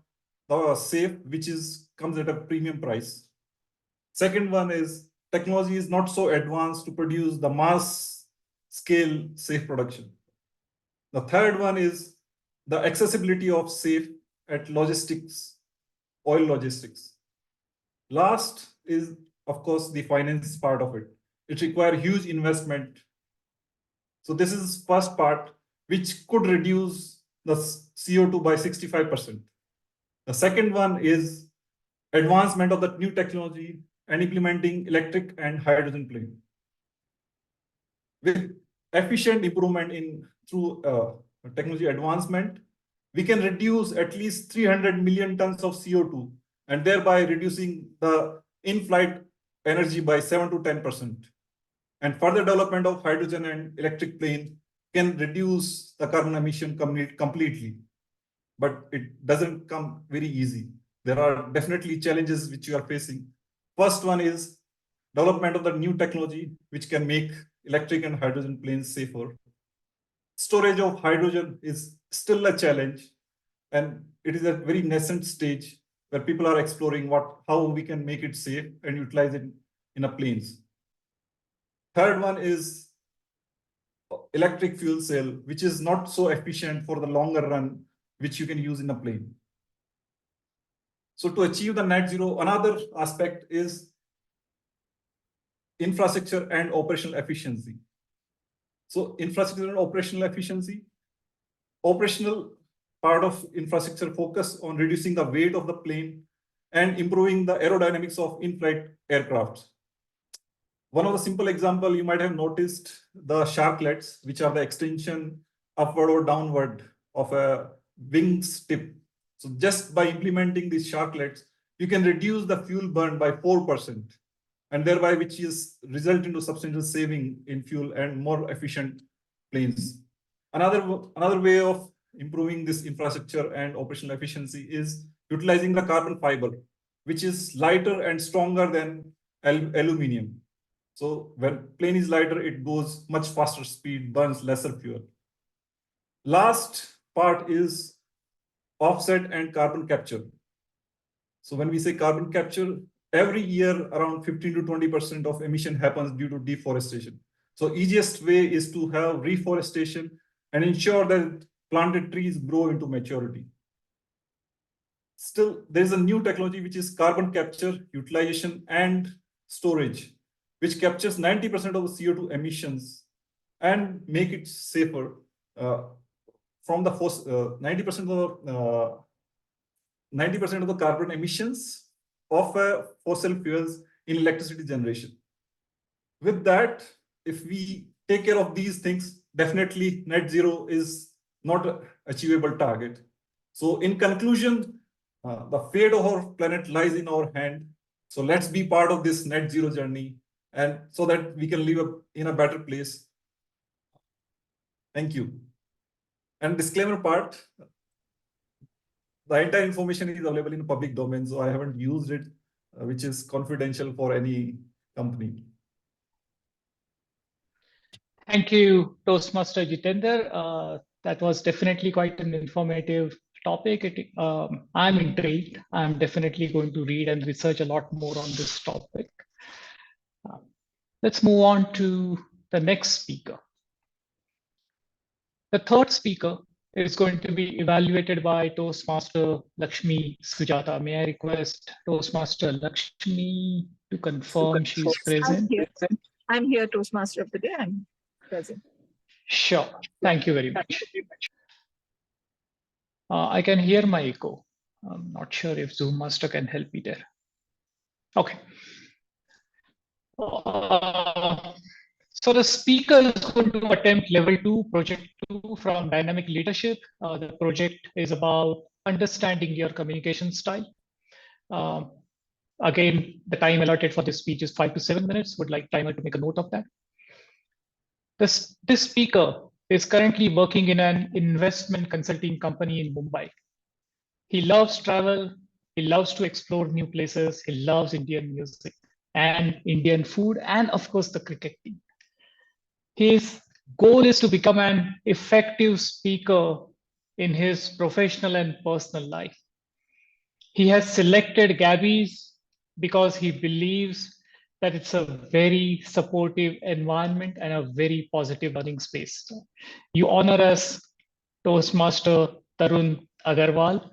the SAFE, which comes at a premium price. Second one is technology is not so advanced to produce the mass scale SAFE production. The third one is the accessibility of SAFE at logistics, oil logistics. Last is, of course, the finance part of it. It requires huge investment. So this is first part, which could reduce the CO2 by 65%. The second one is advancement of the new technology and implementing electric and hydrogen plane. With efficient improvement through technology advancement, we can reduce at least 300 million tons of CO2 and thereby reducing the in-flight energy by 7 to 10%. And further development of hydrogen and electric plane can reduce the carbon emission completely. But it doesn't come very easy. There are definitely challenges which you are facing. First one is development of the new technology, which can make electric and hydrogen planes safer. Storage of hydrogen is still a challenge, and it is at a very nascent stage where people are exploring how we can make it safe and utilize it in a planes. Third one is electric fuel cell, which is not so efficient for the longer run, which you can use in a plane. So to achieve the net zero, another aspect is infrastructure and operational efficiency. So infrastructure and operational efficiency, operational part of infrastructure focus on reducing the weight of the plane and improving the aerodynamics of in-flight aircraft. One of the simple example you might have noticed the sharklets, which are the extension upward or downward of a wings tip. So just by implementing these sharklets, you can reduce the fuel burn by 4%, and thereby which is result into substantial saving in fuel and more efficient planes. Another way of improving this infrastructure and operational efficiency is utilizing the carbon fiber, which is lighter and stronger than aluminium. So when plane is lighter, it goes much faster speed, burns lesser fuel. Last part is offset and carbon capture. So when we say carbon capture, every year around 15 to 20% of emission happens due to deforestation. So easiest way is to have reforestation and ensure that planted trees grow into maturity. Still, there's a new technology which is carbon capture, utilization, and storage, which captures 90% of the CO2 emissions and make it safer from the 90% of the carbon emissions of fossil fuels in electricity generation. With that, if we take care of these things, definitely net zero is not an achievable target. So in conclusion, the fate of our planet lies in our hand. So let's be part of this net zero journey, and so that we can live in a better place. Thank you. And disclaimer part, the entire information is available in public domain, so I haven't used it, which is confidential for any company. Thank you, Toastmaster Jitender. That was definitely quite an informative topic. I'm intrigued. I'm definitely going to read and research a lot more on this topic. Let's move on to the next speaker. The third speaker is going to be evaluated by Toastmaster Lakshmi Sujata. May I request Toastmaster Lakshmi to confirm she's present? I'm here, Toastmaster of the day. I'm present. Sure. Thank you very much. I can hear my echo. I'm not sure if Zoom Master can help me there. Okay. So the speaker is going to attempt level 2, project 2 from dynamic leadership. The project is about understanding your communication style. Again, the time allotted for this speech is 5 to 7 minutes. Would like timer to make a note of that. This speaker is currently working in an investment consulting company in Mumbai. He loves travel. He loves to explore new places. He loves Indian music and Indian food, and of course the cricket team. His goal is to become an effective speaker in his professional and personal life. He has selected Gabbys because he believes that it's a very supportive environment and a very positive learning space. You honor us, Toastmaster Tarun Aggarwal.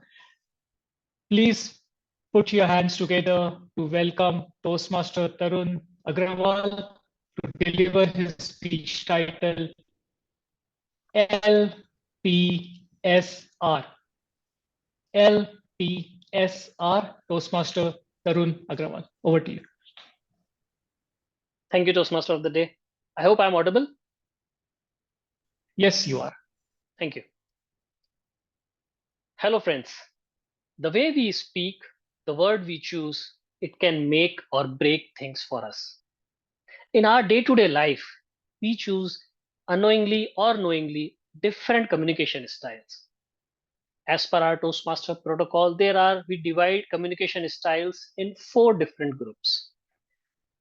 Please put your hands together to welcome Toastmaster Tarun Aggarwal to deliver his speech titled LPSR. LPSR, Toastmaster Tarun Aggarwal. Over to you. Thank you, Toastmaster of the day. I hope I'm audible. Yes, you are. Thank you. Hello, friends. The way we speak, the word we choose, it can make or break things for us. In our day-to-day life, we choose unknowingly or knowingly different communication styles. As per our Toastmaster protocol, we divide communication styles in 4 different groups: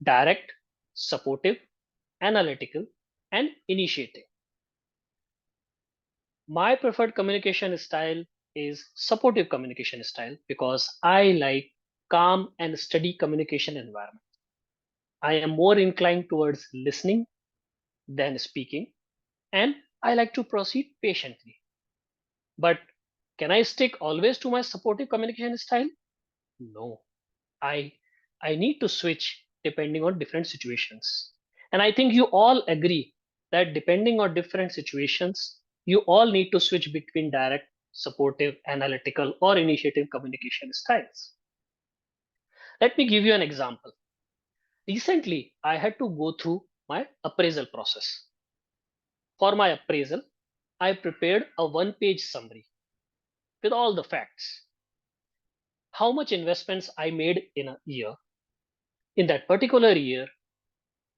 direct, supportive, analytical, and initiating. My preferred communication style is supportive communication style because I like calm and steady communication environment. I am more inclined towards listening than speaking, and I like to proceed patiently. But can I stick always to my supportive communication style? No. I need to switch depending on different situations. And I think you all agree that depending on different situations, you all need to switch between direct, supportive, analytical, or initiative communication styles. Let me give you an example. Recently, I had to go through my appraisal process. For my appraisal, I prepared a 1-page summary with all the facts. how much investments I made in a year. In that particular year,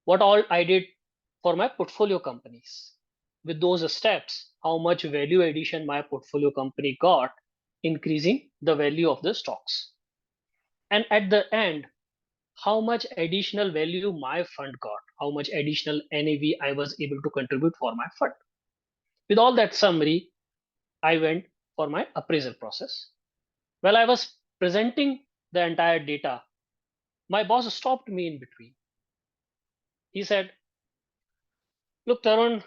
what all I did for my portfolio companies. With those steps, how much value addition my portfolio company got, increasing the value of the stocks. And at the end, how much additional value my fund got, how much additional NAV I was able to contribute for my fund. With all that summary, I went for my appraisal process. While I was presenting the entire data, my boss stopped me in between. He said, "Look, Tarun,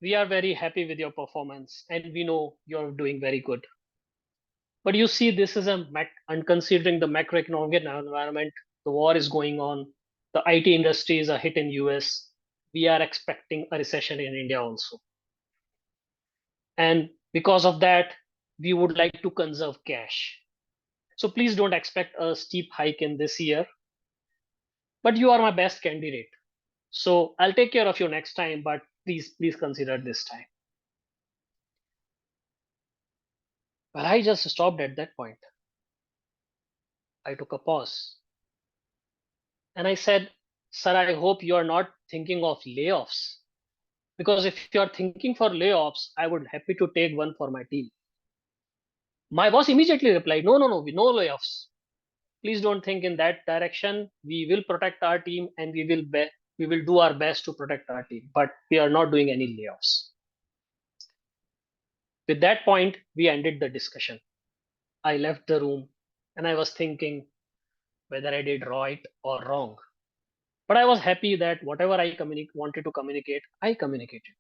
we are very happy with your performance and we know you're doing very good. But you see, this is considering the macroeconomic environment, the war is going on, the IT industry is a hit in US. We are expecting a recession in India also. And because of that, we would like to conserve cash. So please don't expect a steep hike in this year. But you are my best candidate. So I'll take care of you next time, but please consider this time." Well, I just stopped at that point. I took a pause. And I said, "Sir, I hope you are not thinking of layoffs. Because if you are thinking for layoffs, I would happy to take one for my team." My boss immediately replied, no layoffs. Please don't think in that direction. We will protect our team and we will do our best to protect our team, but we are not doing any layoffs. With that point, we ended the discussion. I left the room and I was thinking whether I did right or wrong. But I was happy that whatever I wanted to communicate, I communicated.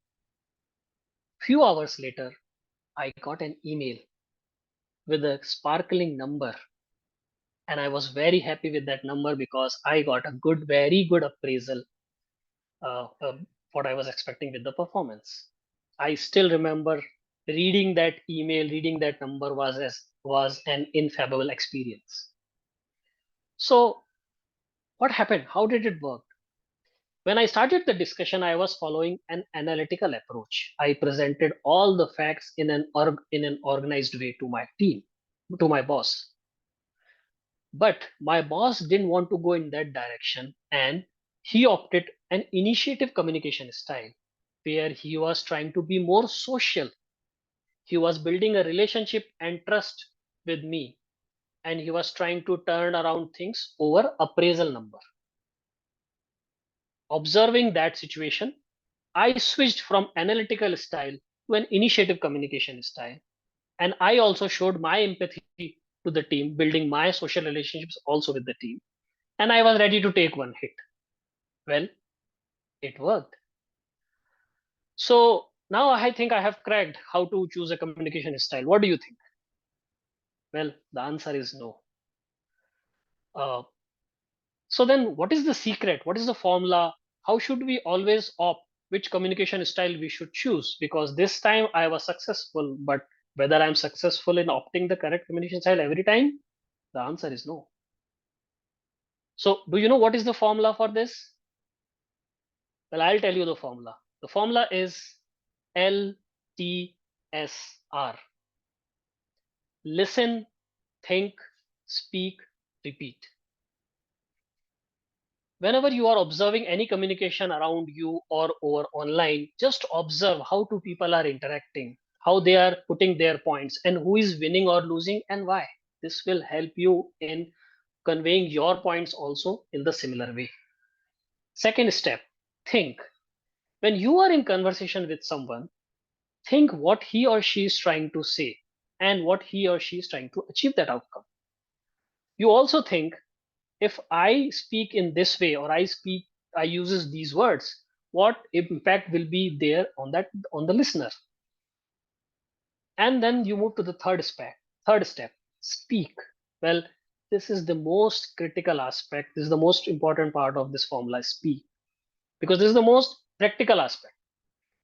Few hours later, I got an email with a sparkling number. And I was very happy with that number because I got a very good appraisal what I was expecting with the performance. I still remember reading that email, reading that number was an invaluable experience. So what happened? How did it work? When I started the discussion, I was following an analytical approach. I presented all the facts in an organized way to my team, to my boss. But my boss didn't want to go in that direction, and he opted an initiative communication style where he was trying to be more social. He was building a relationship and trust with me, and he was trying to turn around things over appraisal number. Observing that situation, I switched from analytical style to an initiative communication style. And I also showed my empathy to the team, building my social relationships also with the team. And I was ready to take one hit. Well, it worked. So now I think I have cracked how to choose a communication style. What do you think? Well, the answer is no. So then what is the secret? What is the formula? How should we always opt which communication style we should choose? Because this time I was successful, but whether I'm successful in opting the correct communication style every time, the answer is no. So do you know what is the formula for this? Well, I'll tell you the formula. The formula is LTSR. Listen, think, speak, repeat. Whenever you are observing any communication around you or over online, just observe how two people are interacting, how they are putting their points, and who is winning or losing and why. This will help you in conveying your points also in the similar way. Second step, think. When you are in conversation with someone, think what he or she is trying to say and what he or she is trying to achieve that outcome. You also think, if I speak in this way or I uses these words, what impact will be there on the listener? And then you move to the third step, speak. Well, this is the most critical aspect. This is the most important part of this formula, speak, because this is the most practical aspect.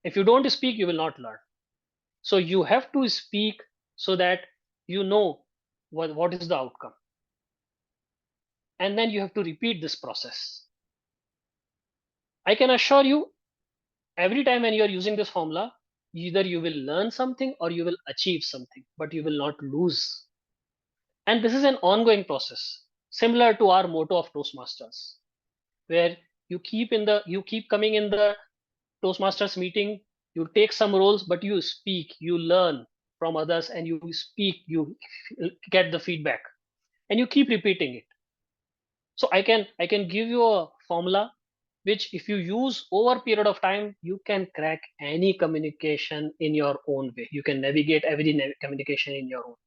If you don't speak, you will not learn. So you have to speak so that you know what is the outcome. And then you have to repeat this process. I can assure you, every time when you are using this formula, either you will learn something or you will achieve something, but you will not lose. And this is an ongoing process, similar to our motto of Toastmasters, where you keep coming in the Toastmasters meeting, you take some roles, but you speak, you learn from others, and you speak, you get the feedback, and you keep repeating it. So I can give you a formula which, if you use over a period of time, you can crack any communication in your own way. You can navigate every communication in your own way.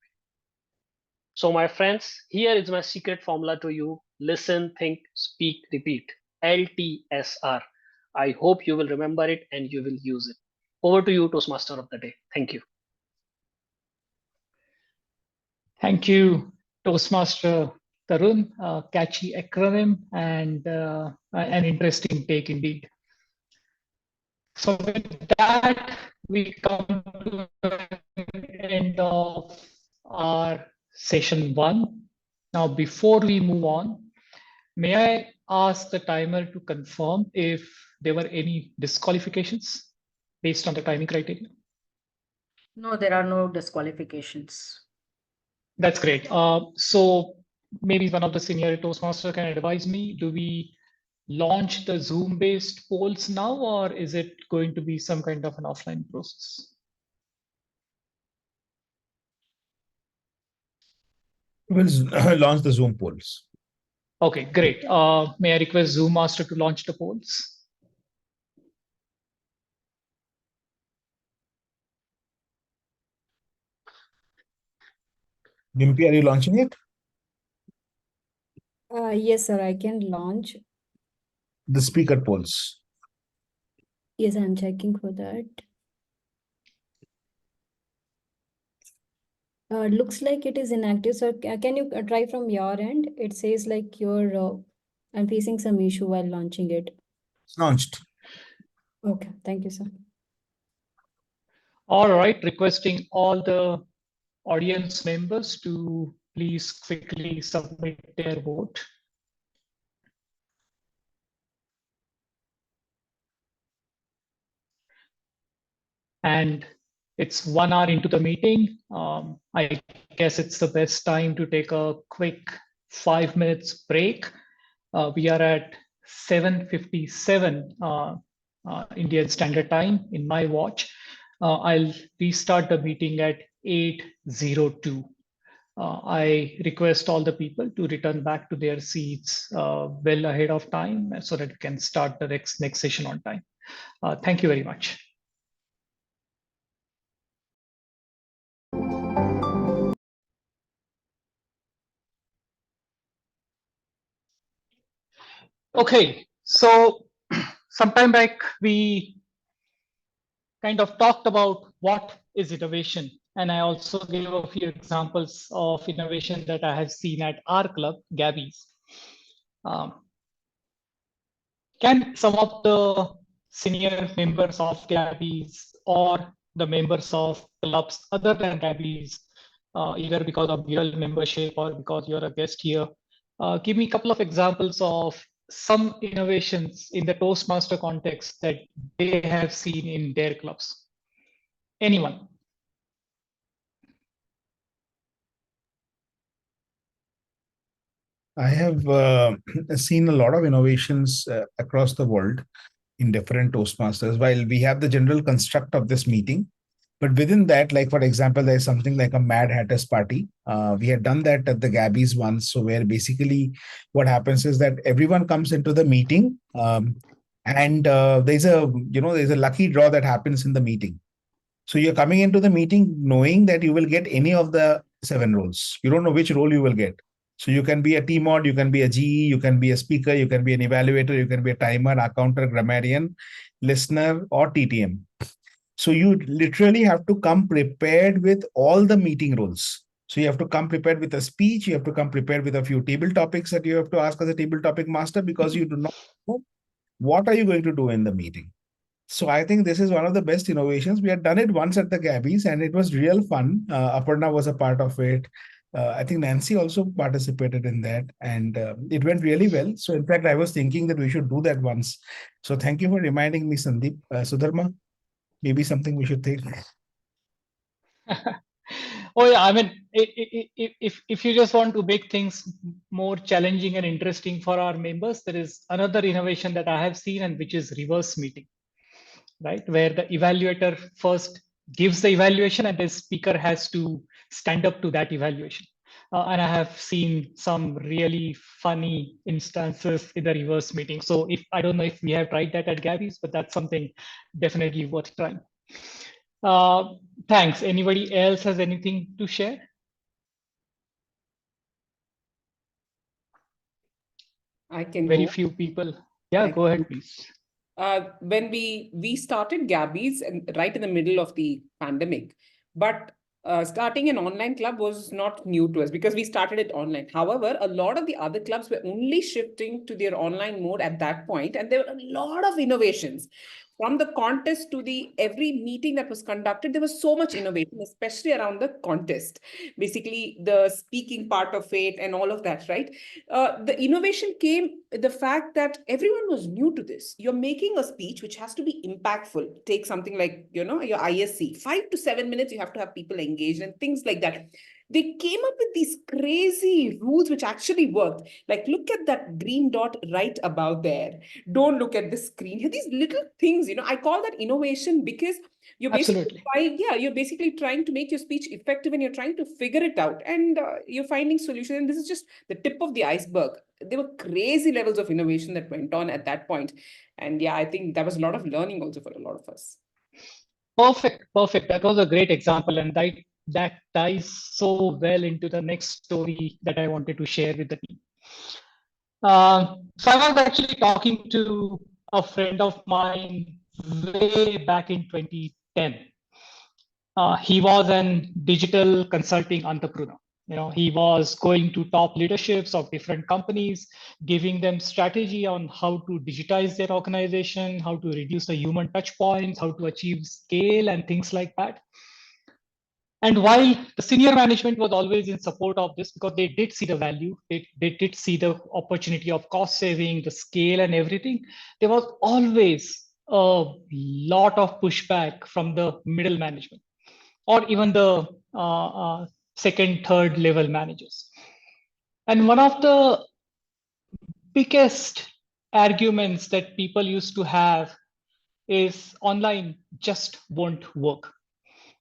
So my friends, here is my secret formula to you. Listen, think, speak, repeat. LTSR. I hope you will remember it and you will use it. Over to you, Toastmaster of the day. Thank you. Thank you, Toastmaster Tarun. Catchy acronym and an interesting take indeed. So with that, we come to the end of our session 1. Now, before we move on, may I ask the timer to confirm if there were any disqualifications based on the timing criteria? No, there are no disqualifications. That's great. So maybe one of the senior Toastmaster can advise me, do we launch the Zoom-based polls now, or is it going to be some kind of an offline process? We'll launch the Zoom polls. Okay, great. May I request Zoom Master to launch the polls? Bimpy, are you launching it? Yes, sir, I can launch. The speaker polls. Yes, I'm checking for that. Looks like it is inactive. So can you try from your end? It says like I'm facing some issue while launching it. It's launched. Okay, thank you, sir. All right, requesting all the audience members to please quickly submit their vote. And it's 1 hour into the meeting. I guess it's the best time to take a quick 5 minutes break. We are at 7:57 Indian Standard Time in my watch. I'll restart the meeting at 8:02. I request all the people to return back to their seats well ahead of time so that we can start the next session on time. Thank you very much. Okay, so sometime back we kind of talked about what is innovation, and I also gave a few examples of innovation that I have seen at our club, Gabbys. Can some of the senior members of Gabbys or the members of clubs other than Gabbys, either because of real membership or because you're a guest here, give me a couple of examples of some innovations in the Toastmaster context that they have seen in their clubs? Anyone? I have seen a lot of innovations across the world in different Toastmasters. While we have the general construct of this meeting, but within that, like for example, there's something like a Mad Hatters party. We had done that at the Gabbys once. So where basically what happens is that everyone comes into the meeting, and there's a lucky draw that happens in the meeting. So you're coming into the meeting knowing that you will get any of the 7 roles. You don't know which role you will get. So you can be a TMOD, you can be a GE, you can be a speaker, you can be an evaluator, you can be a timer, accounter, grammarian, listener, or TTM. So you literally have to come prepared with all the meeting roles. So you have to come prepared with a speech, you have to come prepared with a few table topics that you have to ask as a table topic master, because you do not know what are you going to do in the meeting. So I think this is one of the best innovations. We had done it once at the Gabbys and it was real fun. Aparna was a part of it. I think Nancy also participated in that, and it went really well. So in fact, I was thinking that we should do that once. So thank you for reminding me, Sandeep. Sudharma, maybe something we should take. Oh yeah, I mean, if you just want to make things more challenging and interesting for our members, there is another innovation that I have seen, and which is reverse meeting, right? Where the evaluator first gives the evaluation and the speaker has to stand up to that evaluation. And I have seen some really funny instances in the reverse meeting. So if I don't know if we have tried that at Gabbys, but that's something definitely worth trying. Thanks. Anybody else has anything to share? I can Very go. few people. Yeah, I go ahead, please. When we started Gabbys and right in the middle of the pandemic, but starting an online club was not new to us because we started it online. However, a lot of the other clubs were only shifting to their online mode at that point, and there were a lot of innovations. From the contest to the every meeting that was conducted, there was so much innovation, especially around the contest, basically the speaking part of it and all of that, right? The innovation came the fact that everyone was new to this. You're making a speech which has to be impactful. Take something like, your ISC, 5 to 7 minutes, you have to have people engaged and things like that. They came up with these crazy rules which actually worked. Like, look at that green dot right above there. Don't look at the screen. These little things, I call that innovation because you're basically you're basically trying to make your speech effective and you're trying to figure it out and you're finding solutions. And this is just the tip of the iceberg. There were crazy levels of innovation that went on at that point. And yeah, I think that was a lot of learning also for a lot of us. Perfect, perfect. That was a great example, and that ties so well into the next story that I wanted to share with the team. So I was actually talking to a friend of mine way back in 2010. He was an digital consulting entrepreneur. He was going to top leaderships of different companies, giving them strategy on how to digitize their organization, how to reduce the human touch points, how to achieve scale and things like that. And while the senior management was always in support of this because they did see the value, they did see the opportunity of cost saving, the scale and everything, there was always a lot of pushback from the middle management or even the second, third level managers. And one of the biggest arguments that people used to have is online just won't work.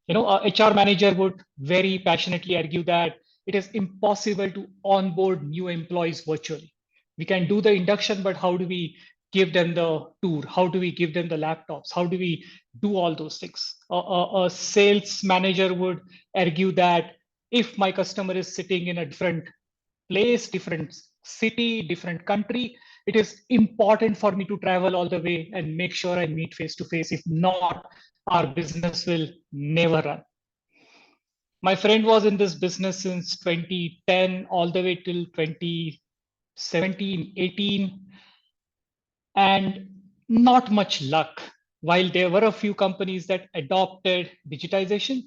A HR manager would very passionately argue that it is impossible to onboard new employees virtually. We can do the induction, but how do we give them the tour? How do we give them the laptops? How do we do all those things? A sales manager would argue that if my customer is sitting in a different place, different city, different country, it is important for me to travel all the way and make sure I meet face to face. If not, our business will never run. My friend was in this business since 2010 all the way till 2017, 18, and not much luck. While there were a few companies that adopted digitization,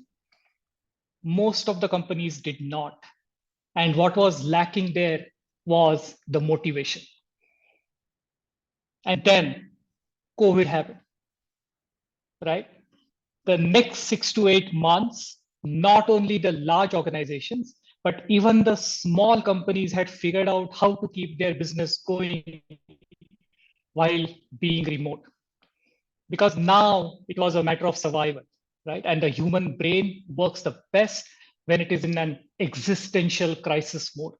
most of the companies did not. And what was lacking there was the motivation. And then COVID happened, right? The next 6 to 8 months, not only the large organizations, but even the small companies had figured out how to keep their business going while being remote. Because now it was a matter of survival, right? And the human brain works the best when it is in an existential crisis mode.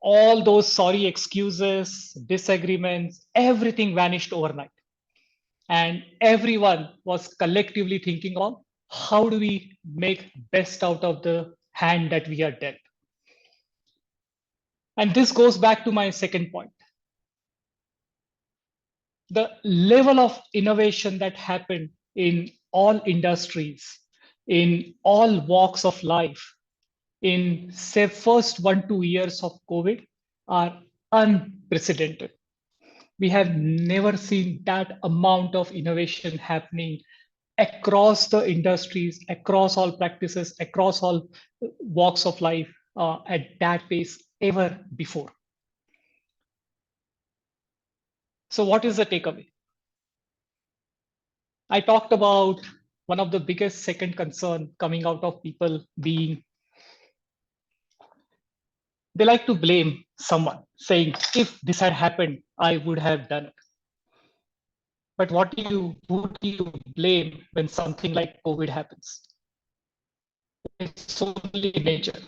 All those sorry excuses, disagreements, everything vanished overnight. And everyone was collectively thinking of how do we make best out of the hand that we are dealt. And this goes back to my second point. The level of innovation that happened in all industries, in all walks of life, in say first 1-2 years of COVID are unprecedented. We have never seen that amount of innovation happening across the industries, across all practices, across all walks of life at that pace ever before. So what is the takeaway? I talked about one of the biggest second concern coming out of people being, they like to blame someone, saying, if this had happened, I would have done it. But who do you blame when something like COVID happens? It's only nature.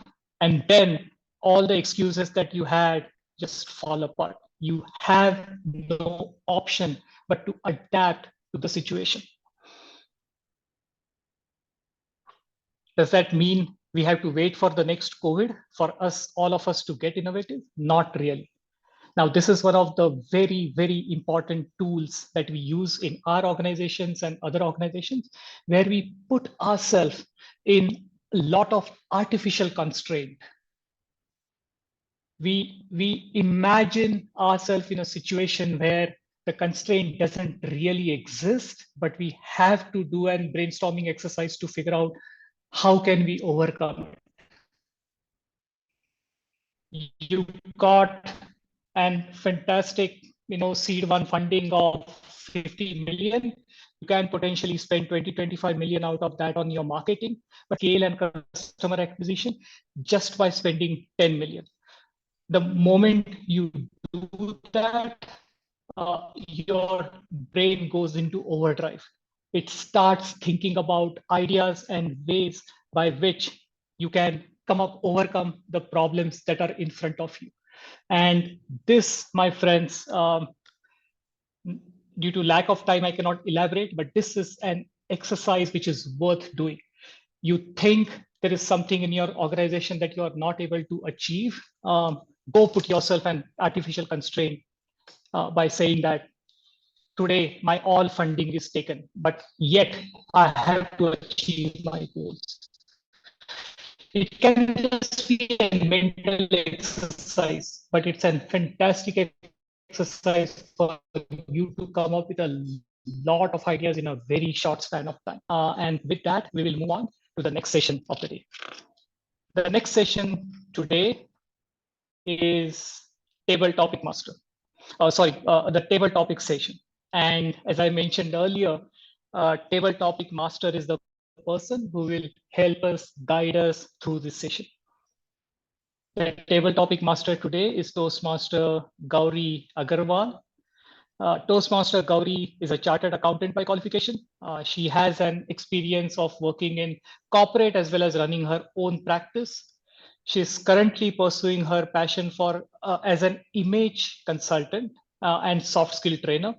And then all the excuses that you had just fall apart. You have no option but to adapt to the situation. Does that mean we have to wait for the next COVID for us, all of us, to get innovative? Not really. Now, this is one of the very, very important tools that we use in our organizations and other organizations, where we put ourselves in a lot of artificial constraint. We imagine ourselves in a situation where the constraint doesn't really exist, but we have to do a brainstorming exercise to figure out how can we overcome it. You got an fantastic, seed one funding of 50 million. You can potentially spend 20-25 million out of that on your marketing, but scale and customer acquisition just by spending 10 million. The moment you do that, your brain goes into overdrive. It starts thinking about ideas and ways by which you can overcome the problems that are in front of you. And this, my friends, due to lack of time, I cannot elaborate, but this is an exercise which is worth doing. You think there is something in your organization that you are not able to achieve, go put yourself an artificial constraint by saying that today my all funding is taken, but yet I have to achieve my goals. It can just be a mental exercise, but it's a fantastic exercise for you to come up with a lot of ideas in a very short span of time. And with that, we will move on to the next session of the day. The next session today is Table Topic Master. The Table Topic session. And as I mentioned earlier, Table Topic Master is the person who will help us, guide us through this session. The Table Topic Master today is Toastmaster Gauri Aggarwal. Toastmaster Gauri is a chartered accountant by qualification. She has an experience of working in corporate as well as running her own practice. She is currently pursuing her passion for as an image consultant and soft skill trainer.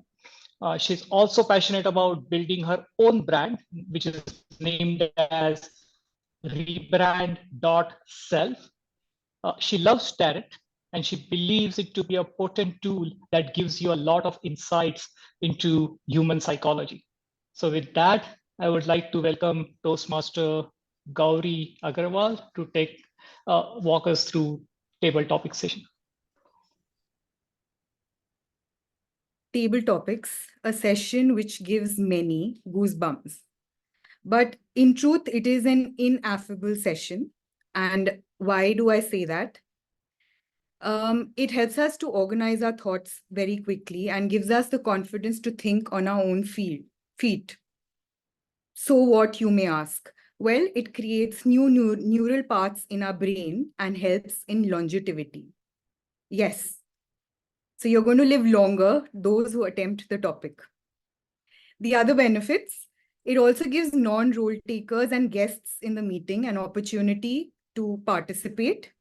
She's also passionate about building her own brand, which is named as rebrand.self. She loves tarot, and she believes it to be a potent tool that gives you a lot of insights into human psychology. So with that, I would like to welcome Toastmaster Gauri Aggarwal to walk us through Table Topic session. Table Topics, a session which gives many goosebumps. But in truth, it is an ineffable session. And why do I say that? It helps us to organize our thoughts very quickly and gives us the confidence to think on our own feet. So what, you may ask? Well, it creates new neural paths in our brain and helps in longevity. Yes. So you're going to live longer, those who attempt the topic. The other benefits, it also gives non-role takers and guests in the meeting an opportunity to participate.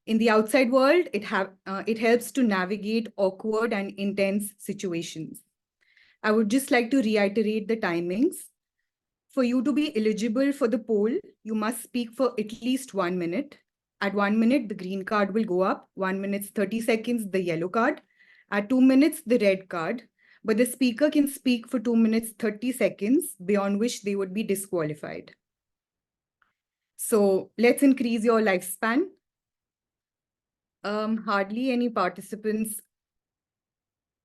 In the outside world, it helps to navigate awkward and intense situations. I would just like to reiterate the timings. For you to be eligible for the poll, you must speak for at least 1 minute. At 1 minute, the green card will go up. 1 minute, 30 seconds, the yellow card. At 2 minutes, the red card. But the speaker can speak for 2 minutes, 30 seconds, beyond which they would be disqualified. So let's increase your lifespan. Hardly any participants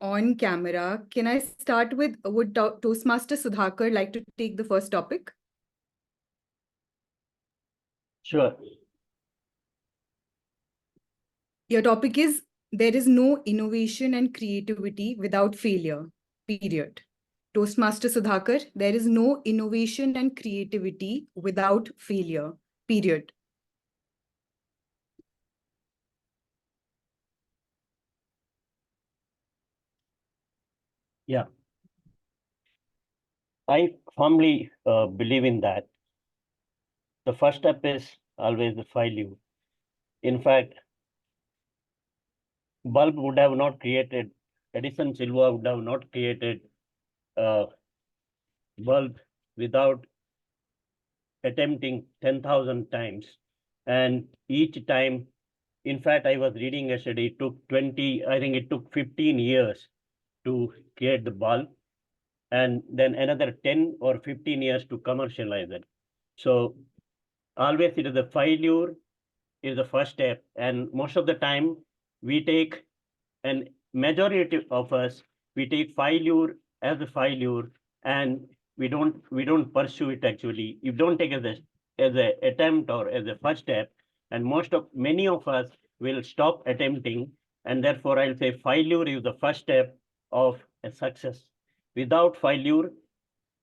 on camera. Can I start with, would Toastmaster Sudhakar like to take the first topic? Sure. Your topic is, there is no innovation and creativity without failure, period. Toastmaster Sudhakar, there is no innovation and creativity without failure, period. Yeah. I firmly believe in that. The first step is always the failure. In fact, bulb would have not created, Edison Silva would have not created bulb without attempting 10,000 times. And each time, in fact, I was reading yesterday, it took 15 years to create the bulb, and then another 10 or 15 years to commercialize it. So always it is the failure is the first step. And most of the time we take, and majority of us, we take failure as a failure, and we don't pursue it actually. You don't take it as a attempt or as a first step, and many of us will stop attempting, and therefore I'll say failure is the first step of a success. Without failure,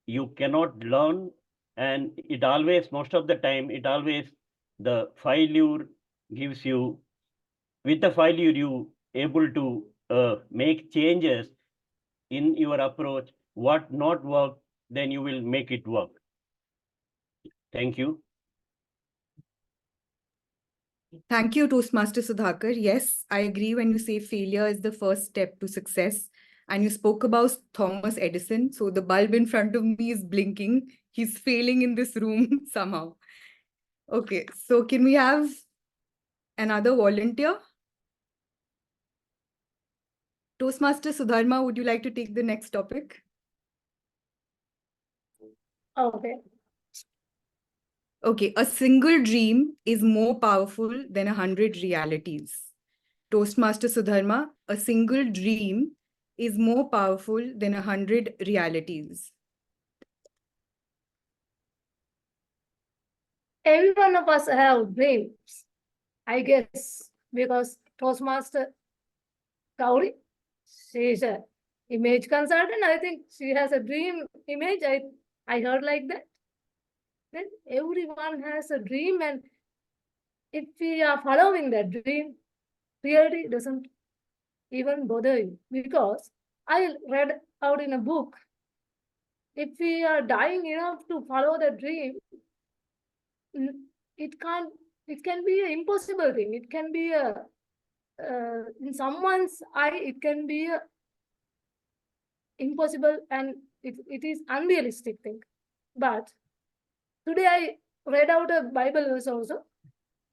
you cannot learn, and it always, most of the time, the failure gives you, with the failure, you able to make changes in your approach. What not work, then you will make it work. Thank you. Thank you, Toastmaster Sudhakar. Yes, I agree when you say failure is the first step to success. And you spoke about Thomas Edison. So the bulb in front of me is blinking. He's failing in this room somehow. Okay, so can we have another volunteer? Toastmaster Sudharma, would you like to take the next topic? Okay. Okay, a single dream is more powerful than 100 realities. Toastmaster Sudharma, a single dream is more powerful than 100 realities. Every one of us have dreams, I guess, because Toastmaster Gauri, she is a image consultant. I think she has a dream image. I heard like that. Then everyone has a dream, and if we are following that dream, reality doesn't even bother you, because I read out in a book, if we are dying enough to follow the dream, it can be an impossible thing. It can be in someone's eye, it can be impossible, and it is unrealistic thing. But today I read out a Bible verse also.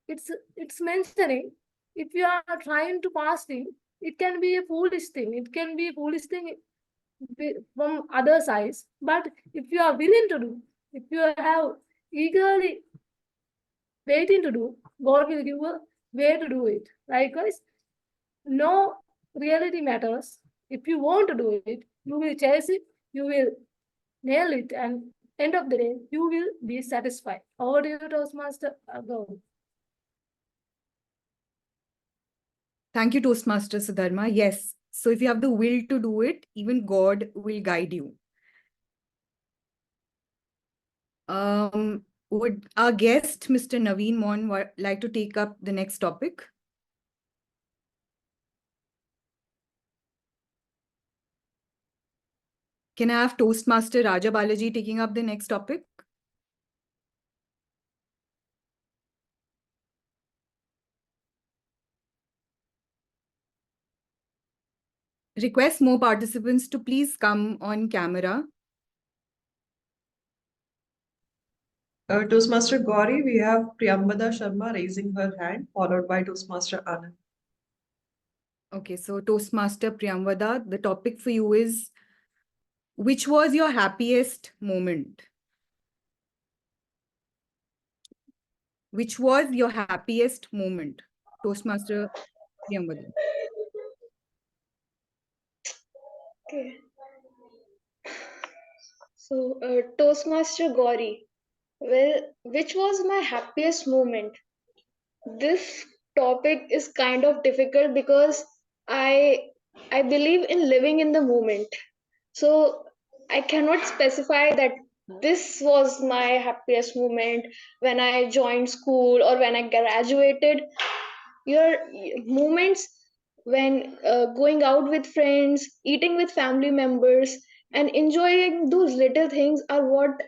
It's mentioning, if you are trying to fasting, it can be a foolish thing. It can be a foolish thing from other sides. But if you are willing to do, if you have eagerly waiting to do, God will give a way to do it. Likewise, no reality matters. If you want to do it, you will chase it, you will nail it, and end of the day, you will be satisfied. Over to you, Toastmaster Gauri. Thank you, Toastmaster Sudharma. Yes, so if you have the will to do it, even God will guide you. Would our guest, Mr. Naveen Mon, like to take up the next topic? Can I have Toastmaster Raja Balaji taking up the next topic? Request more participants to please come on camera. Toastmaster Gauri, we have Priyambada Sharma raising her hand, followed by Toastmaster Anand. Okay, so Toastmaster Priyambada, the topic for you is, which was your happiest moment? Which was your happiest moment? Toastmaster Priyambada. Okay. So, Toastmaster Gauri, well, which was my happiest moment? This topic is kind of difficult because I believe in living in the moment. So I cannot specify that this was my happiest moment when I joined school or when I graduated. Your moments when going out with friends, eating with family members, and enjoying those little things are what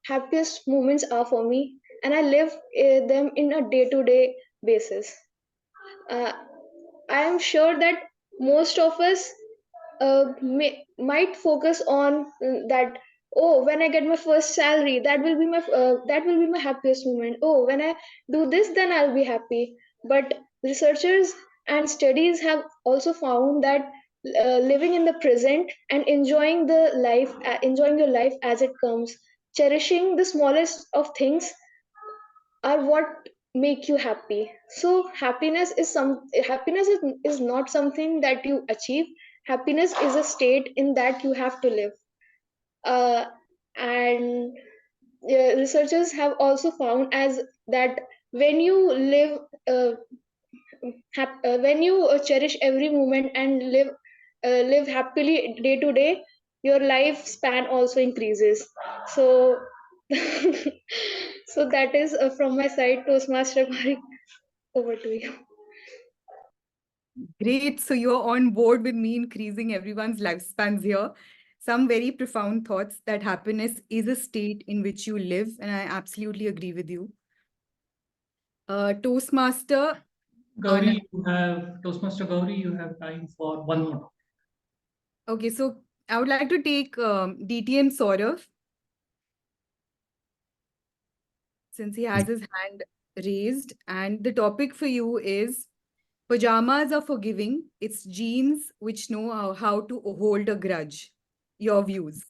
happiest moments are for me, and I live them in a day-to-day basis. I am sure that most of us might focus on that. Oh, when I get my first salary, that will be my happiest moment. Oh, when I do this, then I'll be happy. But researchers and studies have also found that living in the present and enjoying your life as it comes, cherishing the smallest of things are what make you happy. So happiness is not something that you achieve. Happiness is a state in that you have to live. And researchers have also found as that when you live when you cherish every moment and live happily day to day, your lifespan also increases. So so that is from my side. Toastmaster Gauri, over to you. Great. So you're on board with me increasing everyone's lifespans here. Some very profound thoughts that happiness is a state in which you live, and I absolutely agree with you. Toastmaster Gauri, Toastmaster Gauri, you have time for one more. Okay, so I would like to take DTM Sourav, since he has his hand raised. And the topic for you is pajamas are forgiving. It's jeans which know how to hold a grudge. Your views.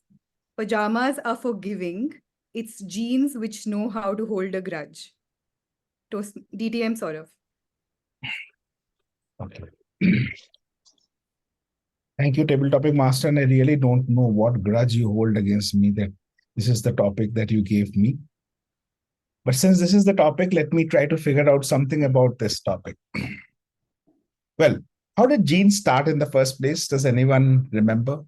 Pajamas are forgiving. It's jeans which know how to hold a grudge. DTM Sourav. Okay. Thank you, Table Topic Master. And I really don't know what grudge you hold against me that this is the topic that you gave me. But since this is the topic, let me try to figure out something about this topic. Well, how did jeans start in the first place? Does anyone remember?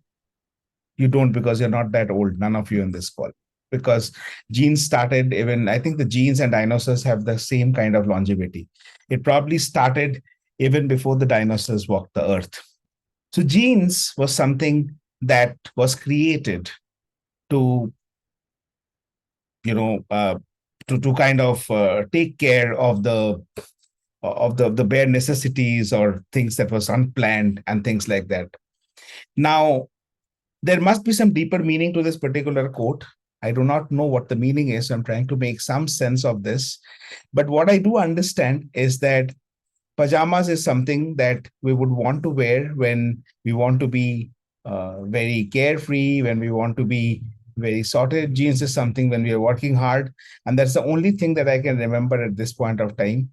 You don't, because you're not that old. None of you in this call. Because jeans started even, I think the jeans and dinosaurs have the same kind of longevity. It probably started even before the dinosaurs walked the earth. So jeans was something that was created to, to kind of take care of the bare necessities or things that was unplanned and things like that. Now, there must be some deeper meaning to this particular quote. I do not know what the meaning is. I'm trying to make some sense of this. But what I do understand is that pajamas is something that we would want to wear when we want to be very carefree, when we want to be very sorted. Jeans is something when we are working hard. And that's the only thing that I can remember at this point of time.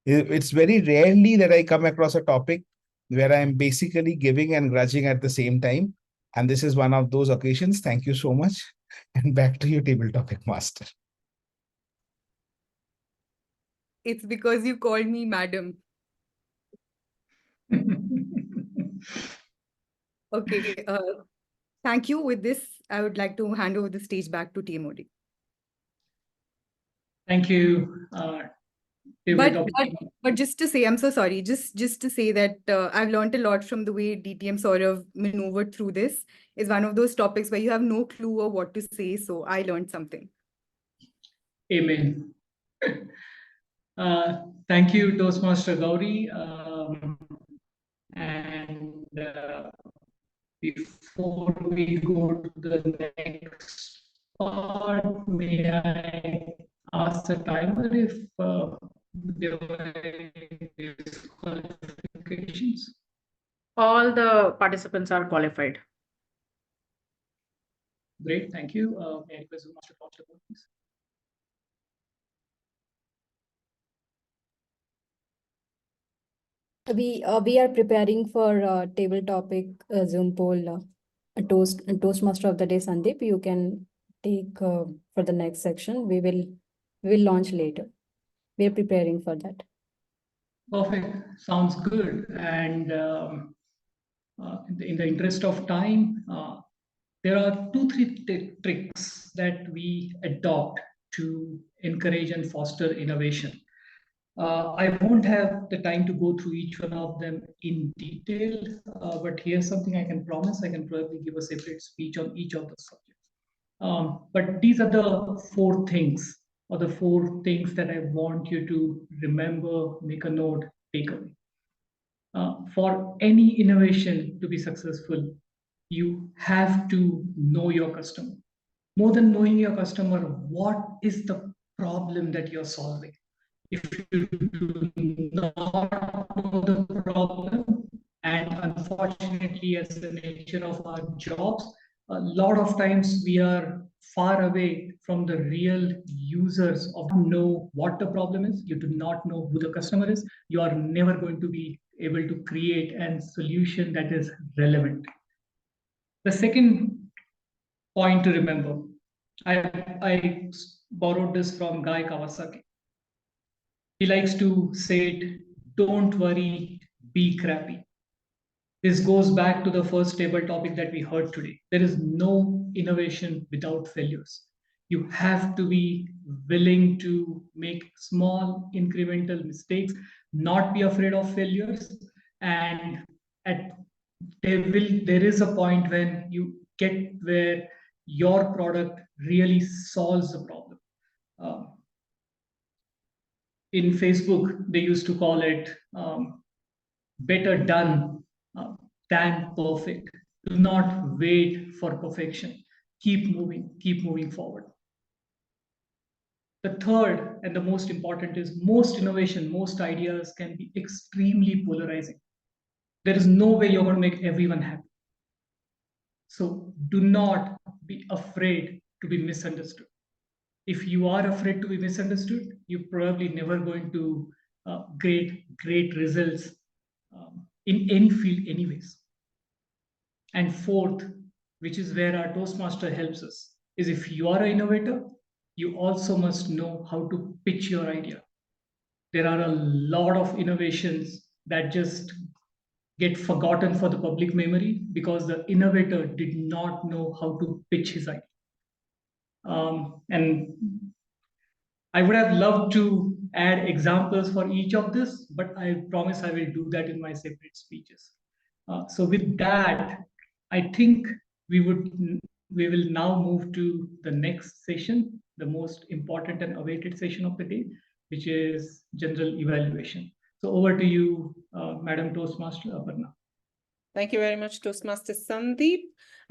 It's very rarely that I come across a topic where I'm basically giving and grudging at the same time. And this is one of those occasions. Thank you so much. And back to you, Table Topic Master. It's because you called me madam. Okay. Thank you. With this, I would like to hand over the stage back to TMOD. Thank you. But just to say, I'm so sorry, just to say that I've learned a lot from the way DTM sort of maneuvered through this. Is one of those topics where you have no clue of what to say. So I learned something. Amen. Thank you, Toastmaster Gauri. And before we go to the next part, may I ask the timer if there were any qualifications? All the participants are qualified. Great, thank you. May I request the master to launch the board, please? We are preparing for table topic Zoom poll. Toastmaster of the day, Sandeep. You can take for the next section. We will launch later. We are preparing for that. Perfect. Sounds good. And in the interest of time, there are 2-3 tricks that we adopt to encourage and foster innovation. I won't have the time to go through each one of them in detail, but here's something I can promise. I can probably give a separate speech on each of the subjects. But these are the 4 things, or the 4 things that I want you to remember, make a note, take away. For any innovation to be successful, you have to know your customer. More than knowing your customer, what is the problem that you're solving? If you do not know the problem, and unfortunately, as the nature of our jobs, a lot of times we are far away from the real users of know what the problem is. You do not know who the customer is. You are never going to be able to create a solution that is relevant. The second point to remember, I borrowed this from Guy Kawasaki. He likes to say it, don't worry, be crappy. This goes back to the first table topic that we heard today. There is no innovation without failures. You have to be willing to make small incremental mistakes, not be afraid of failures. And there is a point when you get where your product really solves the problem. In Facebook, they used to call it better done than perfect. Do not wait for perfection. Keep moving forward. The third and the most important is most innovation, most ideas can be extremely polarizing. There is no way you're going to make everyone happy. So do not be afraid to be misunderstood. If you are afraid to be misunderstood, you're probably never going to great results in any field anyways. And fourth, which is where our Toastmaster helps us, is if you are an innovator, you also must know how to pitch your idea. There are a lot of innovations that just get forgotten for the public memory because the innovator did not know how to pitch his idea. And I would have loved to add examples for each of this, but I promise I will do that in my separate speeches. So with that, I think we will now move to the next session, the most important and awaited session of the day, which is general evaluation. So over to you, Madam Toastmaster Aparna. Thank you very much, Toastmaster Sandeep.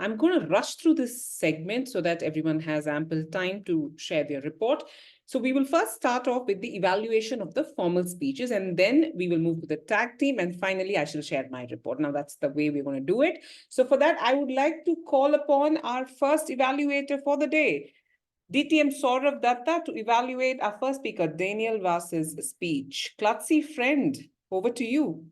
I'm going to rush through this segment so that everyone has ample time to share their report. So we will first start off with the evaluation of the formal speeches, and then we will move to the tag team. And finally, I shall share my report. Now, that's the way we're going to do it. So for that, I would like to call upon our first evaluator for the day, DTM Sourav Dutta, to evaluate our first speaker, Daniel Vaas's speech. Klutzy friend, over to you.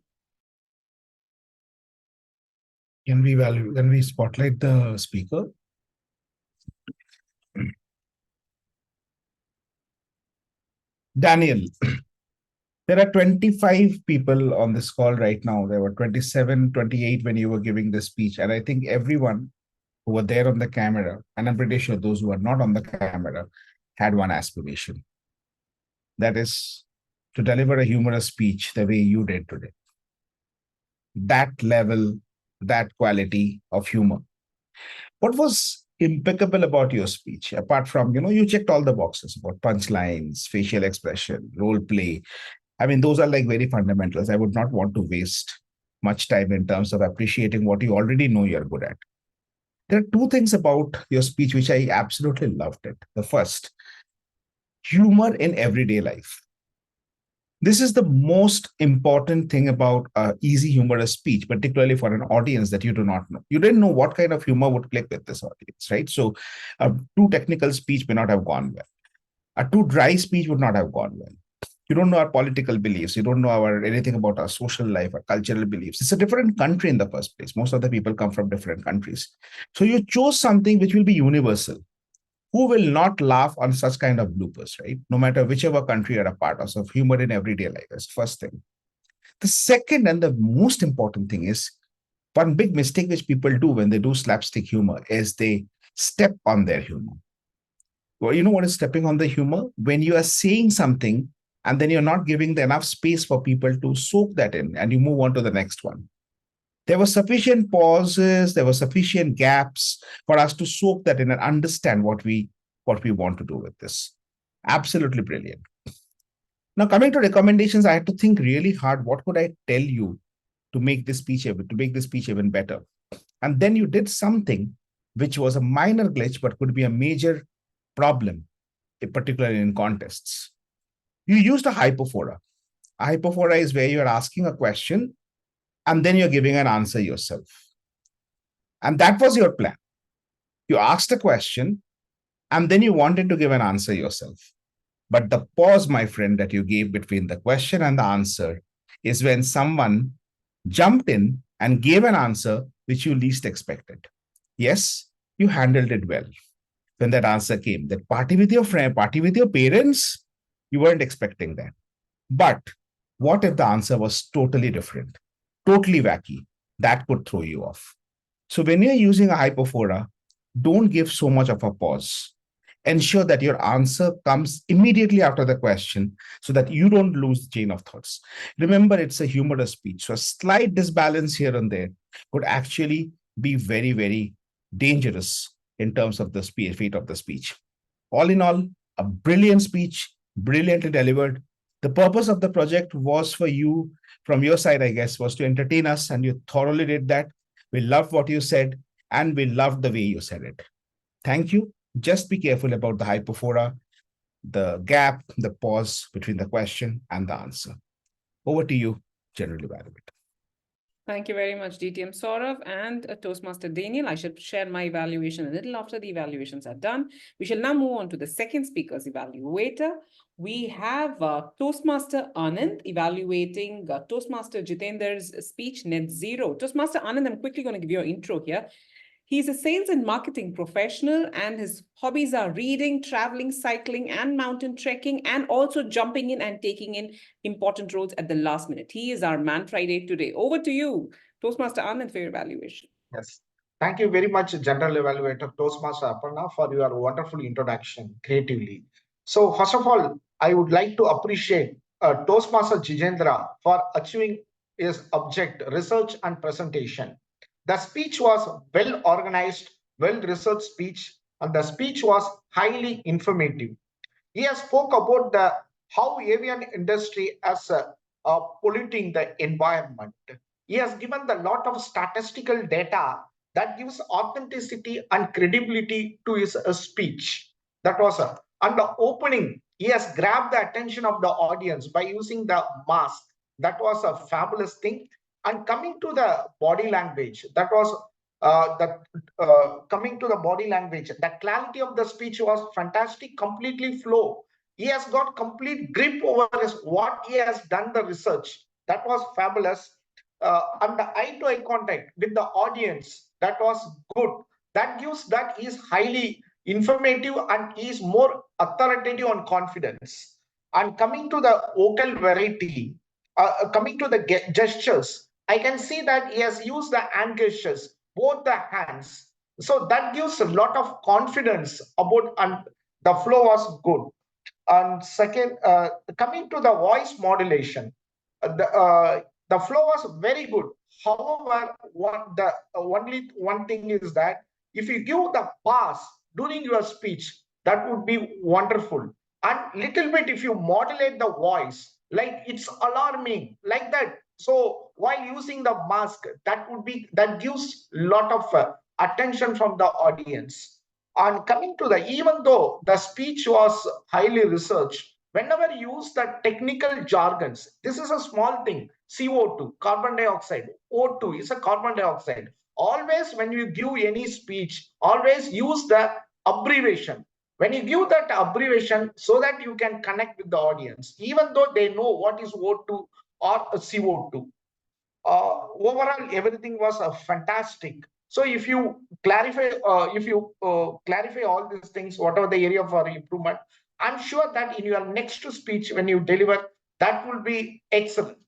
Can we spotlight the speaker? Daniel, there are 25 people on this call right now. There were 27, 28 when you were giving the speech. And I think everyone who were there on the camera, and I'm pretty sure those who are not on the camera, had one aspiration. That is to deliver a humorous speech the way you did today. That level, that quality of humor. What was impeccable about your speech, apart from, you checked all the boxes about punchlines, facial expression, role play. I mean, those are like very fundamentals. I would not want to waste much time in terms of appreciating what you already know you're good at. There are 2 things about your speech which I absolutely loved it. The first, humor in everyday life. This is the most important thing about easy humorous speech, particularly for an audience that you do not know. You didn't know what kind of humor would click with this audience, right? So a too technical speech may not have gone well. A too dry speech would not have gone well. You don't know our political beliefs. You don't know anything about our social life, our cultural beliefs. It's a different country in the first place. Most of the people come from different countries. So you chose something which will be universal. Who will not laugh on such kind of bloopers, right? No matter whichever country you're a part of. So humor in everyday life is first thing. The second and the most important thing is One big mistake which people do when they do slapstick humor is they step on their humor. Well, you know what is stepping on the humor? When you are saying something and then you're not giving enough space for people to soak that in and you move on to the next one. There were sufficient pauses, there were sufficient gaps for us to soak that in and understand what we want to do with this. Absolutely brilliant. Now, coming to recommendations, I had to think really hard. What could I tell you to make this speech even better? And then you did something which was a minor glitch, but could be a major problem, particularly in contests. You used a hypophora. A hypophora is where you're asking a question and then you're giving an answer yourself. And that was your plan. You asked a question and then you wanted to give an answer yourself. But the pause, my friend, that you gave between the question and the answer is when someone jumped in and gave an answer which you least expected. Yes, you handled it well. When that answer came, that party with your friend, party with your parents, you weren't expecting that. But what if the answer was totally different, totally wacky? That could throw you off. So when you're using a hypophora, don't give so much of a pause. Ensure that your answer comes immediately after the question so that you don't lose the chain of thoughts. Remember, it's a humorous speech. So a slight disbalance here and there could actually be very, very dangerous in terms of the fate of the speech. All in all, a brilliant speech, brilliantly delivered. The purpose of the project was for you, from your side, I guess, was to entertain us, and you thoroughly did that. We loved what you said, and we loved the way you said it. Thank you. Just be careful about the hypophora, the gap, the pause between the question and the answer. Over to you, General Evaluator. Thank you very much, DTM Sourav and Toastmaster Daniel. I shall share my evaluation a little after the evaluations are done. We shall now move on to the second speaker's evaluator. We have Toastmaster Anand evaluating Toastmaster Jitender's speech, Net Zero. Toastmaster Anand, I'm quickly going to give you an intro here. He's a sales and marketing professional, and his hobbies are reading, traveling, cycling, and mountain trekking, and also jumping in and taking in important roles at the last minute. He is our man Friday today. Over to you, Toastmaster Anand, for your evaluation. Yes. Thank you very much, General Evaluator Toastmaster Aparna, for your wonderful introduction creatively. So, first of all, I would like to appreciate Toastmaster Jitendra for achieving his object, research and presentation. The speech was well organized, well-researched speech, and the speech was highly informative. He has spoke about how avian industry as polluting the environment. He has given a lot of statistical data that gives authenticity and credibility to his speech. That was on the opening. He has grabbed the attention of the audience by using the mask. That was a fabulous thing. And coming to the body language, that was coming to the body language, the clarity of the speech was fantastic, completely flow. He has got complete grip over what he has done the research. That was fabulous. And the eye-to-eye contact with the audience, that was good. That gives that he is highly informative and he is more authoritative and confidence. And coming to the vocal variety, coming to the gestures, I can see that he has used the hand gestures, both the hands. So that gives a lot of confidence about, and the flow was good. And second, coming to the voice modulation, the flow was very good. However, only one thing is that if you give the pass during your speech, that would be wonderful. And little bit, if you modulate the voice, like it's alarming, like that. So while using the mask, that gives a lot of attention from the audience. And coming to even though the speech was highly researched, whenever you use the technical jargons, this is a small thing. CO2, carbon dioxide, O2 is a carbon dioxide. Always when you give any speech, always use the abbreviation. When you give that abbreviation so that you can connect with the audience, even though they know what is O2 or CO2. Overall, everything was fantastic. So if you clarify, clarify all these things, whatever the area for improvement, I'm sure that in your next speech, when you deliver, that will be excellent.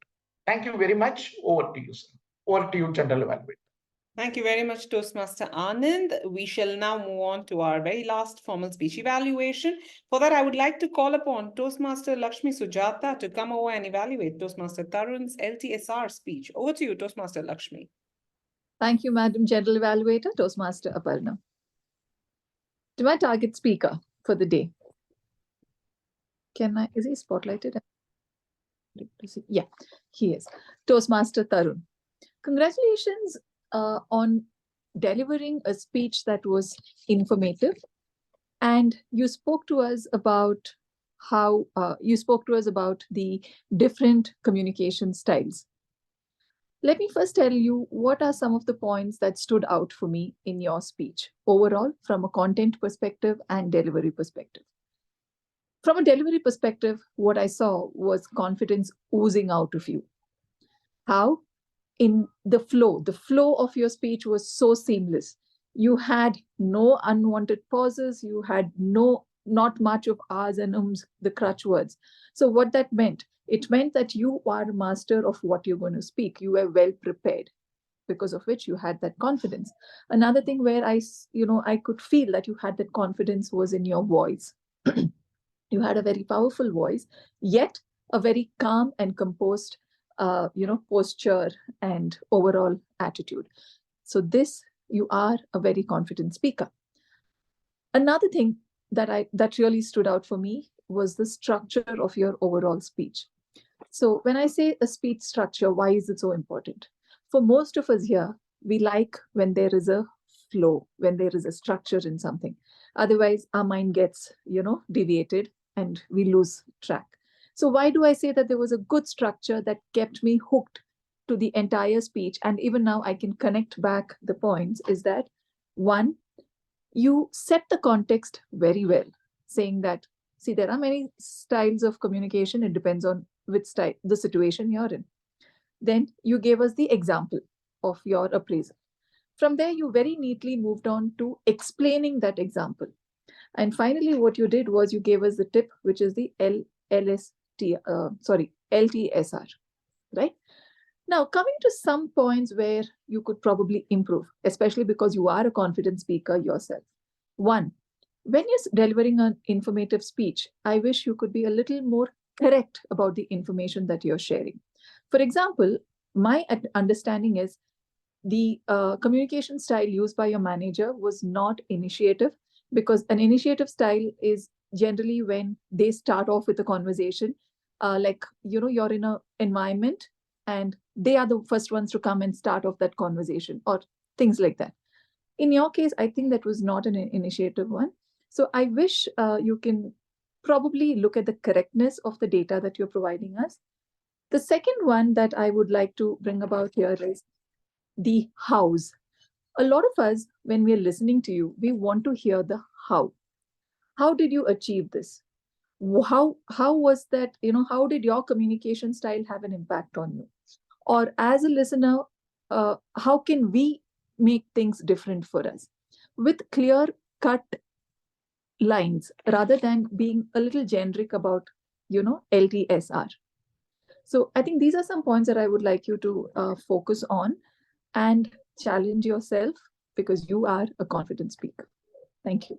Thank you very much. Over to you, sir. Over to you, General Evaluator. Thank you very much, Toastmaster Anand. We shall now move on to our very last formal speech evaluation. For that, I would like to call upon Toastmaster Lakshmi Sujata to come over and evaluate Toastmaster Tarun's LTSR speech. Over to you, Toastmaster Lakshmi. Thank you, Madam General Evaluator, Toastmaster Aparna. To my target speaker for the day. Is he spotlighted? Yeah, he is. Toastmaster Tarun. Congratulations on delivering a speech that was informative. And you spoke to us about the different communication styles. Let me first tell you what are some of the points that stood out for me in your speech, overall, from a content perspective and delivery perspective. From a delivery perspective, what I saw was confidence oozing out of you. How? In the flow of your speech was so seamless. You had no unwanted pauses. You had not much of ahs and ums, the crutch words. So what that meant? It meant that you are a master of what you're going to speak. You were well prepared, because of which you had that confidence. Another thing where I could feel that you had that confidence was in your voice. You had a very powerful voice, yet a very calm and composed posture and overall attitude. So you are a very confident speaker. Another thing that really stood out for me was the structure of your overall speech. So when I say a speech structure, why is it so important? For most of us here, we like when there is a flow, when there is a structure in something. Otherwise, our mind gets, deviated and we lose track. So why do I say that there was a good structure that kept me hooked to the entire speech? And even now I can connect back the points is that, one, you set the context very well, saying that, see, there are many styles of communication. It depends on which style, the situation you're in. Then you gave us the example of your appraisal. From there, you very neatly moved on to explaining that example. And finally, what you did was you gave us the tip, which is the LTSR, right? Now, coming to some points where you could probably improve, especially because you are a confident speaker yourself. One, when you're delivering an informative speech, I wish you could be a little more correct about the information that you're sharing. For example, my understanding is the communication style used by your manager was not initiative, because an initiative style is generally when they start off with a conversation, you're in an environment and they are the first ones to come and start off that conversation or things like that. In your case, I think that was not an initiative one. So I wish you can probably look at the correctness of the data that you're providing us. The second one that I would like to bring about here is the hows. A lot of us, when we're listening to you, we want to hear the how. How did you achieve this? How was that, how did your communication style have an impact on you? Or as a listener, how can we make things different for us? With clear cut lines, rather than being a little generic about, LTSR. So I think these are some points that I would like you to focus on and challenge yourself, because you are a confident speaker. Thank you.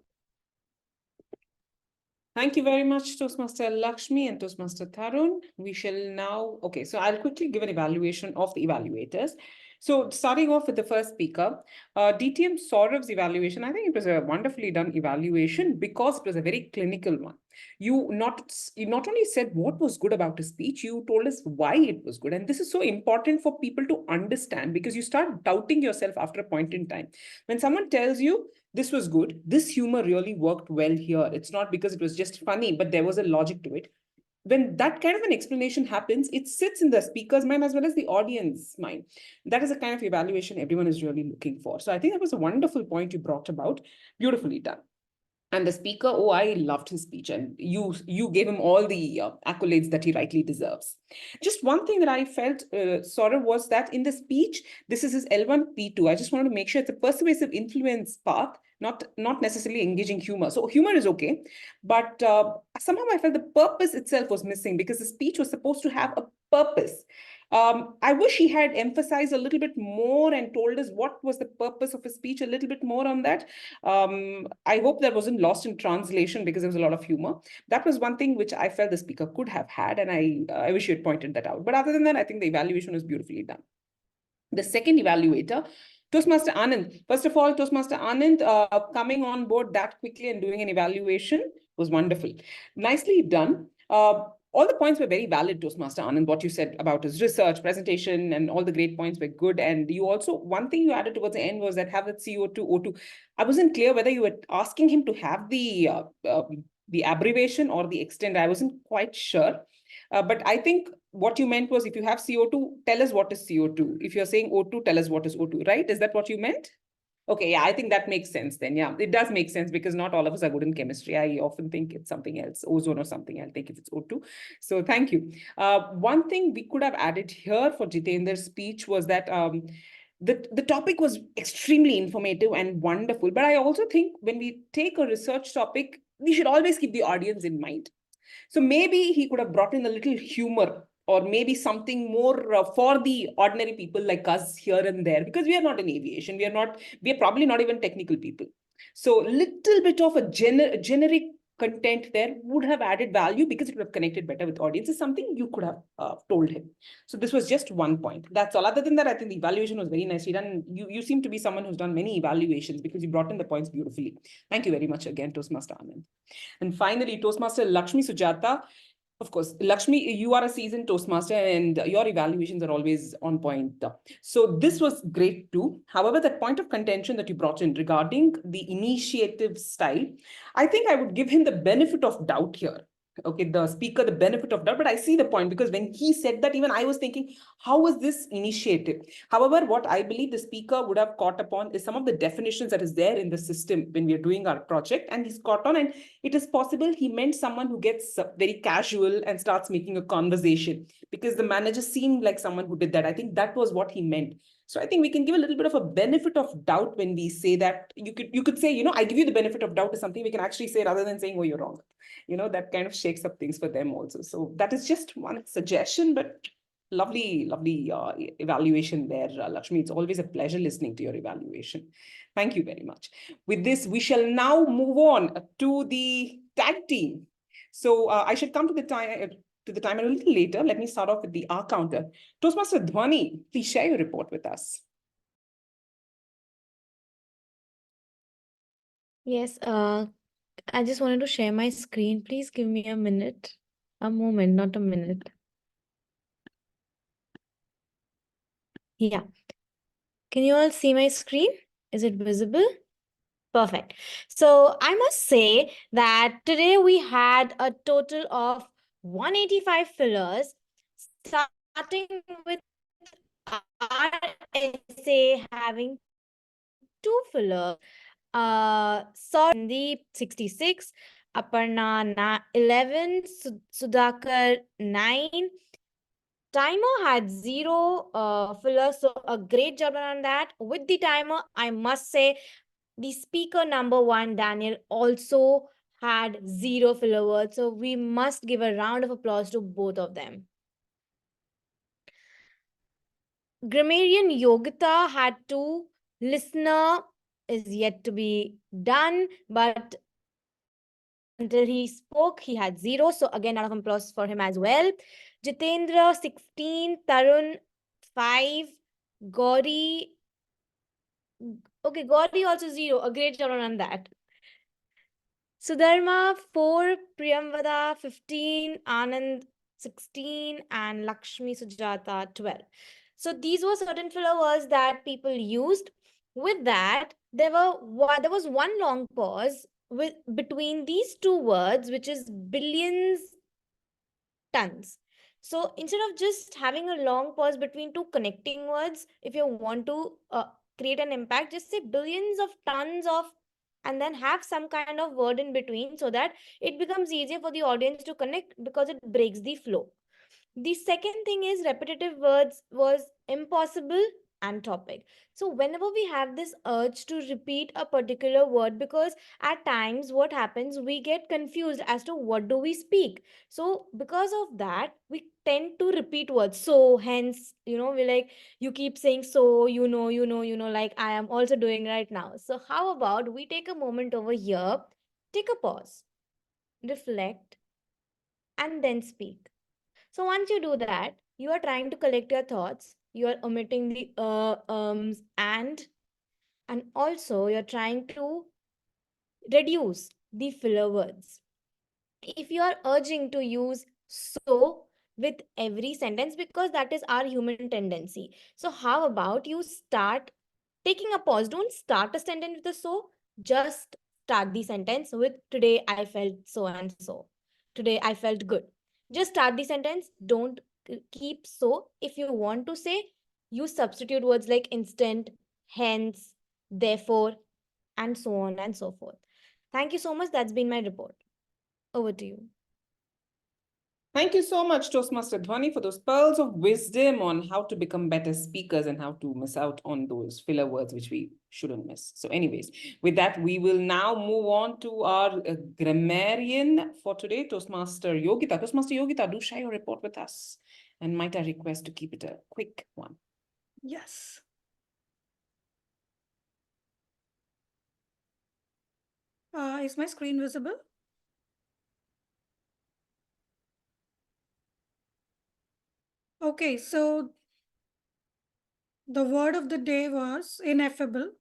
Thank you very much, Toastmaster Lakshmi and Toastmaster Tarun. We shall now, so I'll quickly give an evaluation of the evaluators. So starting off with the first speaker, DTM Sourav's evaluation, I think it was a wonderfully done evaluation because it was a very clinical one. You not only said what was good about his speech, you told us why it was good. And this is so important for people to understand, because you start doubting yourself after a point in time. When someone tells you, this was good, this humor really worked well here, it's not because it was just funny, but there was a logic to it. When that kind of an explanation happens, it sits in the speaker's mind as well as the audience's mind. That is the kind of evaluation everyone is really looking for. So I think that was a wonderful point you brought about. Beautifully done. And the speaker, I loved his speech, and you gave him all the accolades that he rightly deserves. Just one thing that I felt, Sourav, was that in the speech, this is his L1, P2. I just wanted to make sure it's a persuasive influence path, not necessarily engaging humor. So humor is okay, but somehow I felt the purpose itself was missing, because the speech was supposed to have a purpose. I wish he had emphasized a little bit more and told us what was the purpose of his speech, a little bit more on that. I hope that wasn't lost in translation because there was a lot of humor. That was one thing which I felt the speaker could have had, and I wish you had pointed that out. But other than that, I think the evaluation was beautifully done. The second evaluator, Toastmaster Anand. First of all, Toastmaster Anand coming on board that quickly and doing an evaluation was wonderful. Nicely done. All the points were very valid, Toastmaster Anand. What you said about his research, presentation, and all the great points were good. And you also, one thing you added towards the end was that have that CO2, O2. I wasn't clear whether you were asking him to have the abbreviation or the extent. I wasn't quite sure. But I think what you meant was if you have CO2, tell us what is CO2. If you're saying O2, tell us what is O2, right? Is that what you meant? Okay, yeah, I think that makes sense then. Yeah, it does make sense because not all of us are good in chemistry. I often think it's something else, ozone or something. I'll think if it's O2. So thank you. One thing we could have added here for Jitender's speech was that the topic was extremely informative and wonderful. But I also think when we take a research topic, we should always keep the audience in mind. So maybe he could have brought in a little humor or maybe something more for the ordinary people like us here and there, because we are not in aviation. We are probably not even technical people. So little bit of a generic content there would have added value because it would have connected better with audiences, something you could have told him. So this was just one point. That's all. Other than that, I think the evaluation was very nicely done. You seem to be someone who's done many evaluations because you brought in the points beautifully. Thank you very much again, Toastmaster Anand. And finally, Toastmaster Lakshmi Sujata. Of course, Lakshmi, you are a seasoned Toastmaster and your evaluations are always on point. So this was great too. However, that point of contention that you brought in regarding the initiative style, I think I would give him the benefit of doubt here. Okay, the speaker, the benefit of doubt, but I see the point because when he said that, even I was thinking, how was this initiative? However, what I believe the speaker would have caught upon is some of the definitions that is there in the system when we are doing our project, and he's caught on, and it is possible he meant someone who gets very casual and starts making a conversation because the manager seemed like someone who did that. I think that was what he meant. So I think we can give a little bit of a benefit of doubt when we say that. You could say, I give you the benefit of doubt is something we can actually say rather than saying, oh, you're wrong. That kind of shakes up things for them also. So that is just one suggestion, but lovely evaluation there, Lakshmi. It's always a pleasure listening to your evaluation. Thank you very much. With this, we shall now move on to the tag team. So I should come to the timer a little later. Let me start off with the R counter. Toastmaster Dhwani, please share your report with us. Yes, I just wanted to share my screen. Please give me a minute. A moment, not a minute. Yeah. Can you all see my screen? Is it visible? Perfect. So I must say that today we had a total of 185 fillers, starting with our essay having 2 fillers. Sandeep 66, Aparna 11, Sudhakar 9. Timer had 0 fillers, so a great job on that. With the timer, I must say the speaker number 1, Daniel, also had 0 filler words. So we must give a round of applause to both of them. Grammarian Yogita had 2. Listener is yet to be done, but until he spoke, he had 0. So again, round of applause for him as well. Jitender 16, Tarun 5, Gauri. Okay, Gauri also 0. A great job on that. Sudharma 4, Priyamvada 15, Anand 16, and Lakshmi Sujata 12. So these were certain filler words that people used. With that, there was one long pause between these 2 words, which is billions, tons. So instead of just having a long pause between 2 connecting words, if you want to create an impact, just say billions of tons of, and then have some kind of word in between so that it becomes easier for the audience to connect because it breaks the flow. The second thing is repetitive words was impossible and topic. So whenever we have this urge to repeat a particular word, because at times what happens, we get confused as to what do we speak. So because of that, we tend to repeat words. So, hence, we like, you keep saying so, like I am also doing right now. So, how about we take a moment over here, take a pause, reflect, and then speak. So, once you do that, you are trying to collect your thoughts, you are omitting the and also you're trying to reduce the filler words. If you are urging to use so with every sentence, because that is our human tendency, so how about you start taking a pause? Don't start a sentence with a so, just start the sentence with today I felt so and so, today I felt good. Just start the sentence, don't keep so. If you want to say, you substitute words like instant, hence, therefore, and so on and so forth. Thank you so much. That's been my report. Over to you. Thank you so much, Toastmaster Dhwani, for those pearls of wisdom on how to become better speakers and how to miss out on those filler words which we shouldn't miss. So anyways, with that, we will now move on to our grammarian for today, Toastmaster Yogita. Toastmaster Yogita, do share your report with us. And might I request to keep it a quick one? Yes. Is my screen visible? Okay, so the word of the day was ineffable,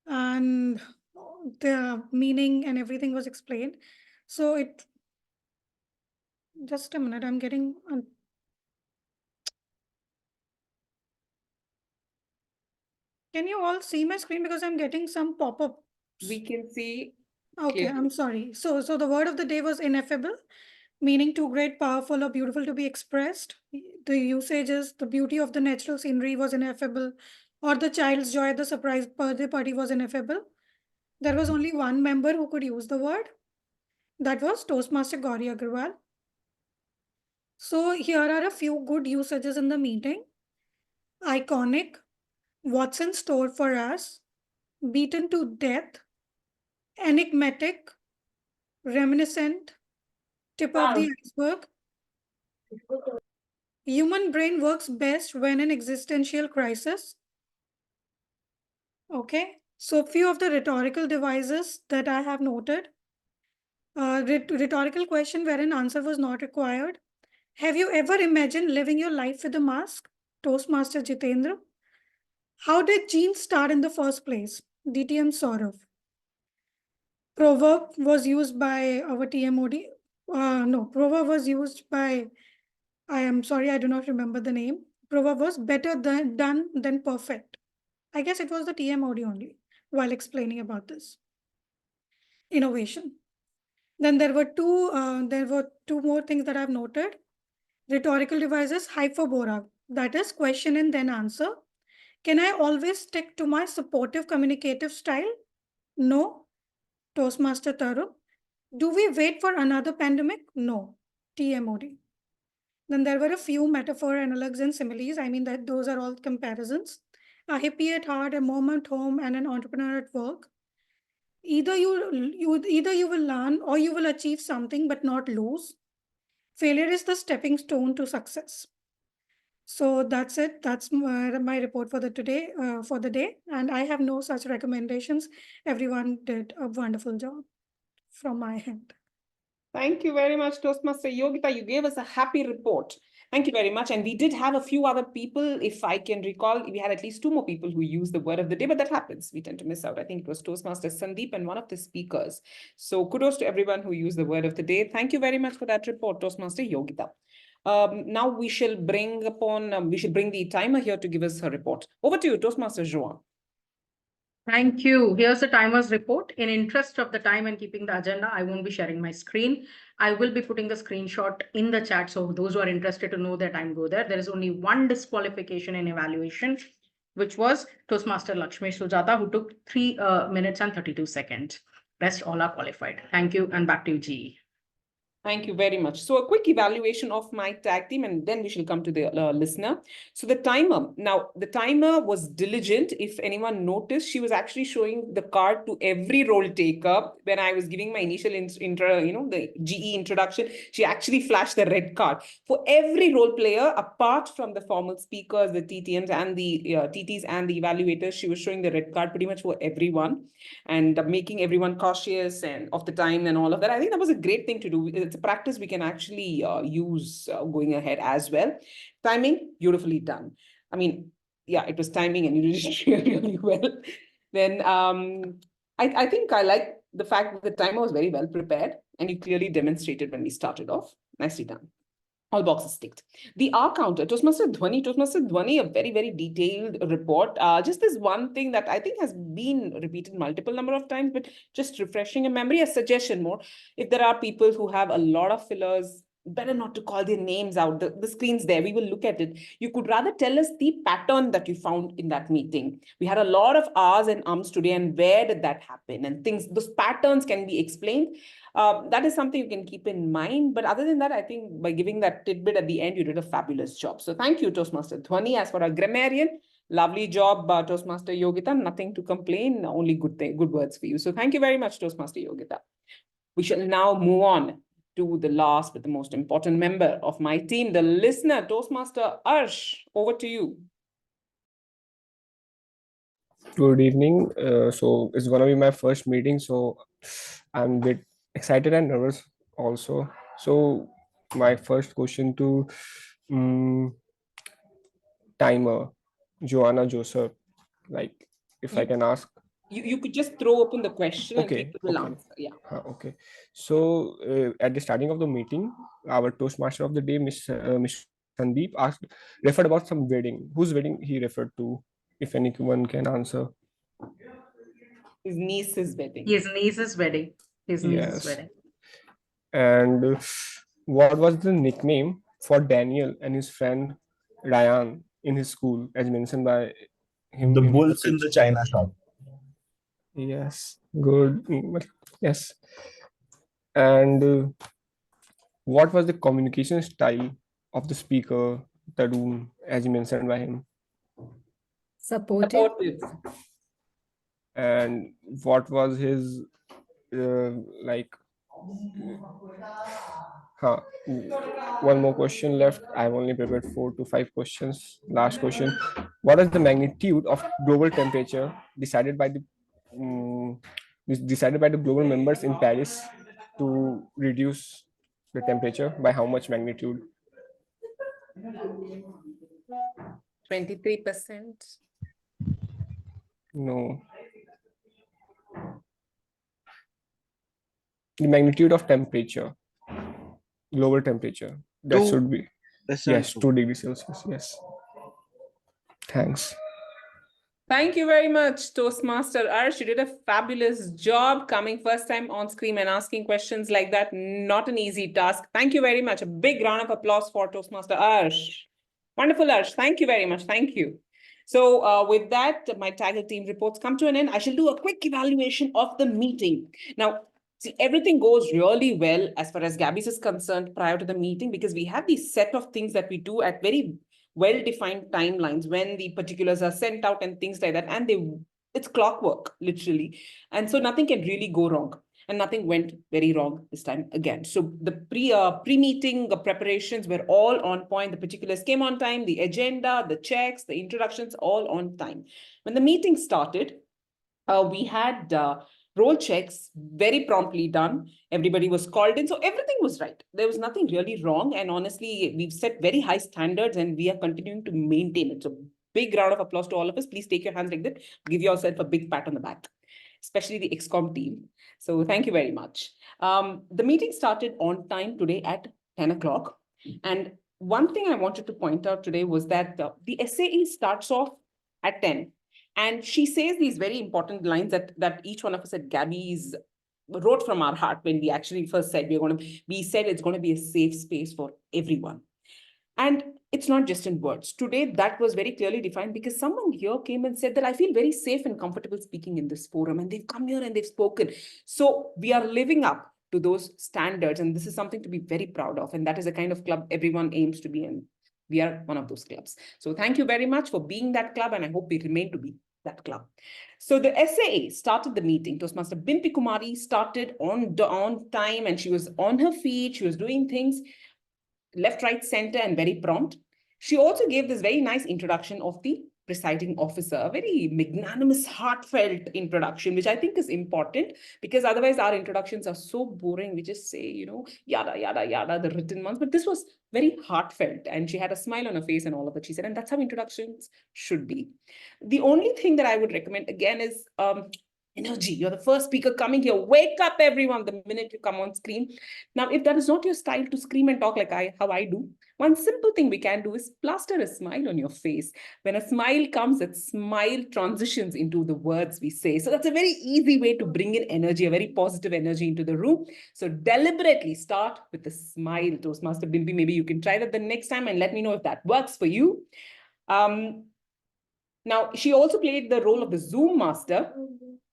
and the meaning and everything was explained. So it, just a minute, I'm getting, can you all see my screen? Because I'm getting some pop-up. We can see. Okay, I'm sorry. So the word of the day was ineffable, meaning too great, powerful, or beautiful to be expressed. The usages, the beauty of the natural scenery was ineffable, or the child's joy at the surprise birthday party was ineffable. There was only one member who could use the word. That was Toastmaster Gauri Aggarwal. So here are a few good usages in the meeting. Iconic, what's in store for us, beaten to death, enigmatic, reminiscent, tip of the iceberg. Human brain works best when in existential crisis. Okay, so few of the rhetorical devices that I have noted. Rhetorical question wherein answer was not required. Have you ever imagined living your life with a mask? Toastmaster Jitender. How did jeans start in the first place? DTM Sourav. Proverb was used by our TMOD. No, proverb was used by, I am sorry, I do not remember the name. Proverb was better than done than perfect. I guess it was the TMOD only while explaining about this. Innovation. Then there were two more things that I've noted. Rhetorical devices, hyperbora, that is question and then answer. Can I always stick to my supportive communicative style? No. Toastmaster Tarun. Do we wait for another pandemic? No. TMOD. Then there were a few metaphor, analogs, and similes. I mean that those are all comparisons. A hippie at heart, a mom at home, and an entrepreneur at work. Either you will learn or you will achieve something but not lose. Failure is the stepping stone to success. So that's it. That's my report for the day. And I have no such recommendations. Everyone did a wonderful job from my end. Thank you very much, Toastmaster Yogita. You gave us a happy report. Thank you very much. And we did have a few other people, if I can recall, we had at least two more people who used the word of the day, but that happens. We tend to miss out. I think it was Toastmaster Sandeep and one of the speakers. So kudos to everyone who used the word of the day. Thank you very much for that report, Toastmaster Yogita. Now we shall bring the timer here to give us her report. Over to you, Toastmaster Joane. Thank you. Here's the timer's report. In interest of the time and keeping the agenda, I won't be sharing my screen. I will be putting the screenshot in the chat. So those who are interested to know their time, go there. There is only one disqualification in evaluation, which was Toastmaster Lakshmi Sujata, who took 3 minutes and 32 seconds. Rest all are qualified. Thank you. And back to you, GE. Thank you very much. So a quick evaluation of my tag team, and then we shall come to the listener. So the timer. Now, the timer was diligent. If anyone noticed, she was actually showing the card to every role taker. When I was giving my initial the GE introduction, she actually flashed the red card. For every role player, apart from the formal speakers, the TTMs and the TTs and the evaluators, she was showing the red card pretty much for everyone, and making everyone cautious and of the time and all of that. I think that was a great thing to do. It's a practice we can actually use going ahead as well. Timing, beautifully done. I mean, yeah, it was timing and you did it really well. Then I think I like the fact that the timer was very well prepared and you clearly demonstrated when we started off. Nicely done. All boxes ticked. The R counter, Toastmaster Dhwani, a very, very detailed report. Just this one thing that I think has been repeated multiple number of times, but just refreshing a memory, a suggestion more. If there are people who have a lot of fillers, better not to call their names out. The screen's there, we will look at it. You could rather tell us the pattern that you found in that meeting. We had a lot of R's and ums today, and where did that happen? And things, those patterns can be explained. That is something you can keep in mind. But other than that, I think by giving that tidbit at the end, you did a fabulous job. So thank you, Toastmaster Dhwani. As for our grammarian, lovely job, Toastmaster Yogita. Nothing to complain, only good words for you. So thank you very much, Toastmaster Yogita. We shall now move on to the last but the most important member of my team, the listener, Toastmaster Arsh. Over to you. Good evening. So it's gonna be my first meeting, so I'm a bit excited and nervous also. So my first question to timer, Joanna Joseph, like if I can ask. You could just throw open the question and people will answer. Yeah. Okay. So at the starting of the meeting, our Toastmaster of the day, Mr. Sandeep, referred about some wedding. Whose wedding he referred to? If anyone can answer. His niece's wedding. His niece's wedding. His niece's Yes. wedding. And what was the nickname for Daniel and his friend Ryan in his school, as mentioned by him? The bulls in the China shop. Yes, good. Yes. And what was the communication style of the speaker, Tarun, as mentioned by him? Supportive. And what was his one more question left. I've only prepared 4 to 5 questions. Last question. What is the magnitude of global temperature decided by the global members in Paris to reduce the temperature? By how much magnitude? 23%. No. The magnitude of temperature, global temperature, that should be, yes, 2 degrees Celsius. Yes. Thanks. Thank you very much, Toastmaster Arsh. You did a fabulous job coming first time on screen and asking questions like that. Not an easy task. Thank you very much. A big round of applause for Toastmaster Arsh. Wonderful, Arsh. Thank you very much. Thank you. So with that, my TAGL team reports come to an end. I shall do a quick evaluation of the meeting. Now, see, everything goes really well as far as Gabbys is concerned prior to the meeting, because we have these set of things that we do at very well-defined timelines when the particulars are sent out and things like that. And it's clockwork, literally. And so nothing can really go wrong. And nothing went very wrong this time again. So the pre-meeting preparations were all on point. The particulars came on time, the agenda, the checks, the introductions, all on time. When the meeting started, we had role checks very promptly done. Everybody was called in. So everything was right. There was nothing really wrong. And honestly, we've set very high standards and we are continuing to maintain it. So big round of applause to all of us. Please take your hands like that. Give yourself a big pat on the back, especially the XCOM team. So thank you very much. The meeting started on time today at 10 o'clock. And one thing I wanted to point out today was that the SAE starts off at 10. And she says these very important lines that each one of us at Gabbys wrote from our heart when we actually first said we said it's going to be a safe space for everyone. And it's not just in words. Today, that was very clearly defined because someone here came and said that I feel very safe and comfortable speaking in this forum. And they've come here and they've spoken. So we are living up to those standards. And this is something to be very proud of. And that is the kind of club everyone aims to be in. We are one of those clubs. So thank you very much for being that club. And I hope we remain to be that club. So the SAA started the meeting. Toastmaster Bimpy Kumari started on time, and she was on her feet. She was doing things left, right, center, and very prompt. She also gave this very nice introduction of the presiding officer, a very magnanimous, heartfelt introduction, which I think is important, because otherwise our introductions are so boring. We just say, you know, yada, yada, yada, the written ones. But this was very heartfelt, and she had a smile on her face and all of that, she said, and that's how introductions should be. The only thing that I would recommend again is energy. You're the first speaker coming here. Wake up, everyone, the minute you come on screen. Now, if that is not your style to scream and talk like how I do, one simple thing we can do is plaster a smile on your face. When a smile comes, that smile transitions into the words we say. So that's a very easy way to bring in energy, a very positive energy into the room. So deliberately start with a smile. Toastmaster Bimpy, maybe you can try that the next time and let me know if that works for you. Now, she also played the role of the Zoom master.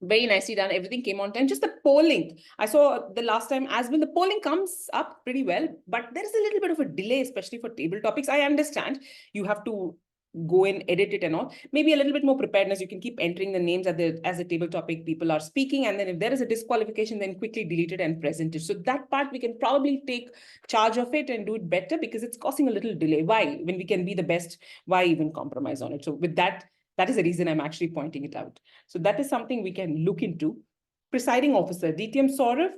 Very nicely done. Everything came on time. Just the polling. I saw the last time as well. The polling comes up pretty well, but there is a little bit of a delay, especially for table topics. I understand you have to go and edit it and all. Maybe a little bit more preparedness. You can keep entering the names as a table topic people are speaking. And then if there is a disqualification, then quickly delete it and present it. So that part, we can probably take charge of it and do it better, because it's causing a little delay. Why? When we can be the best, why even compromise on it? So with that, that is the reason I'm actually pointing it out. So that is something we can look into. Presiding officer, DTM Sourav.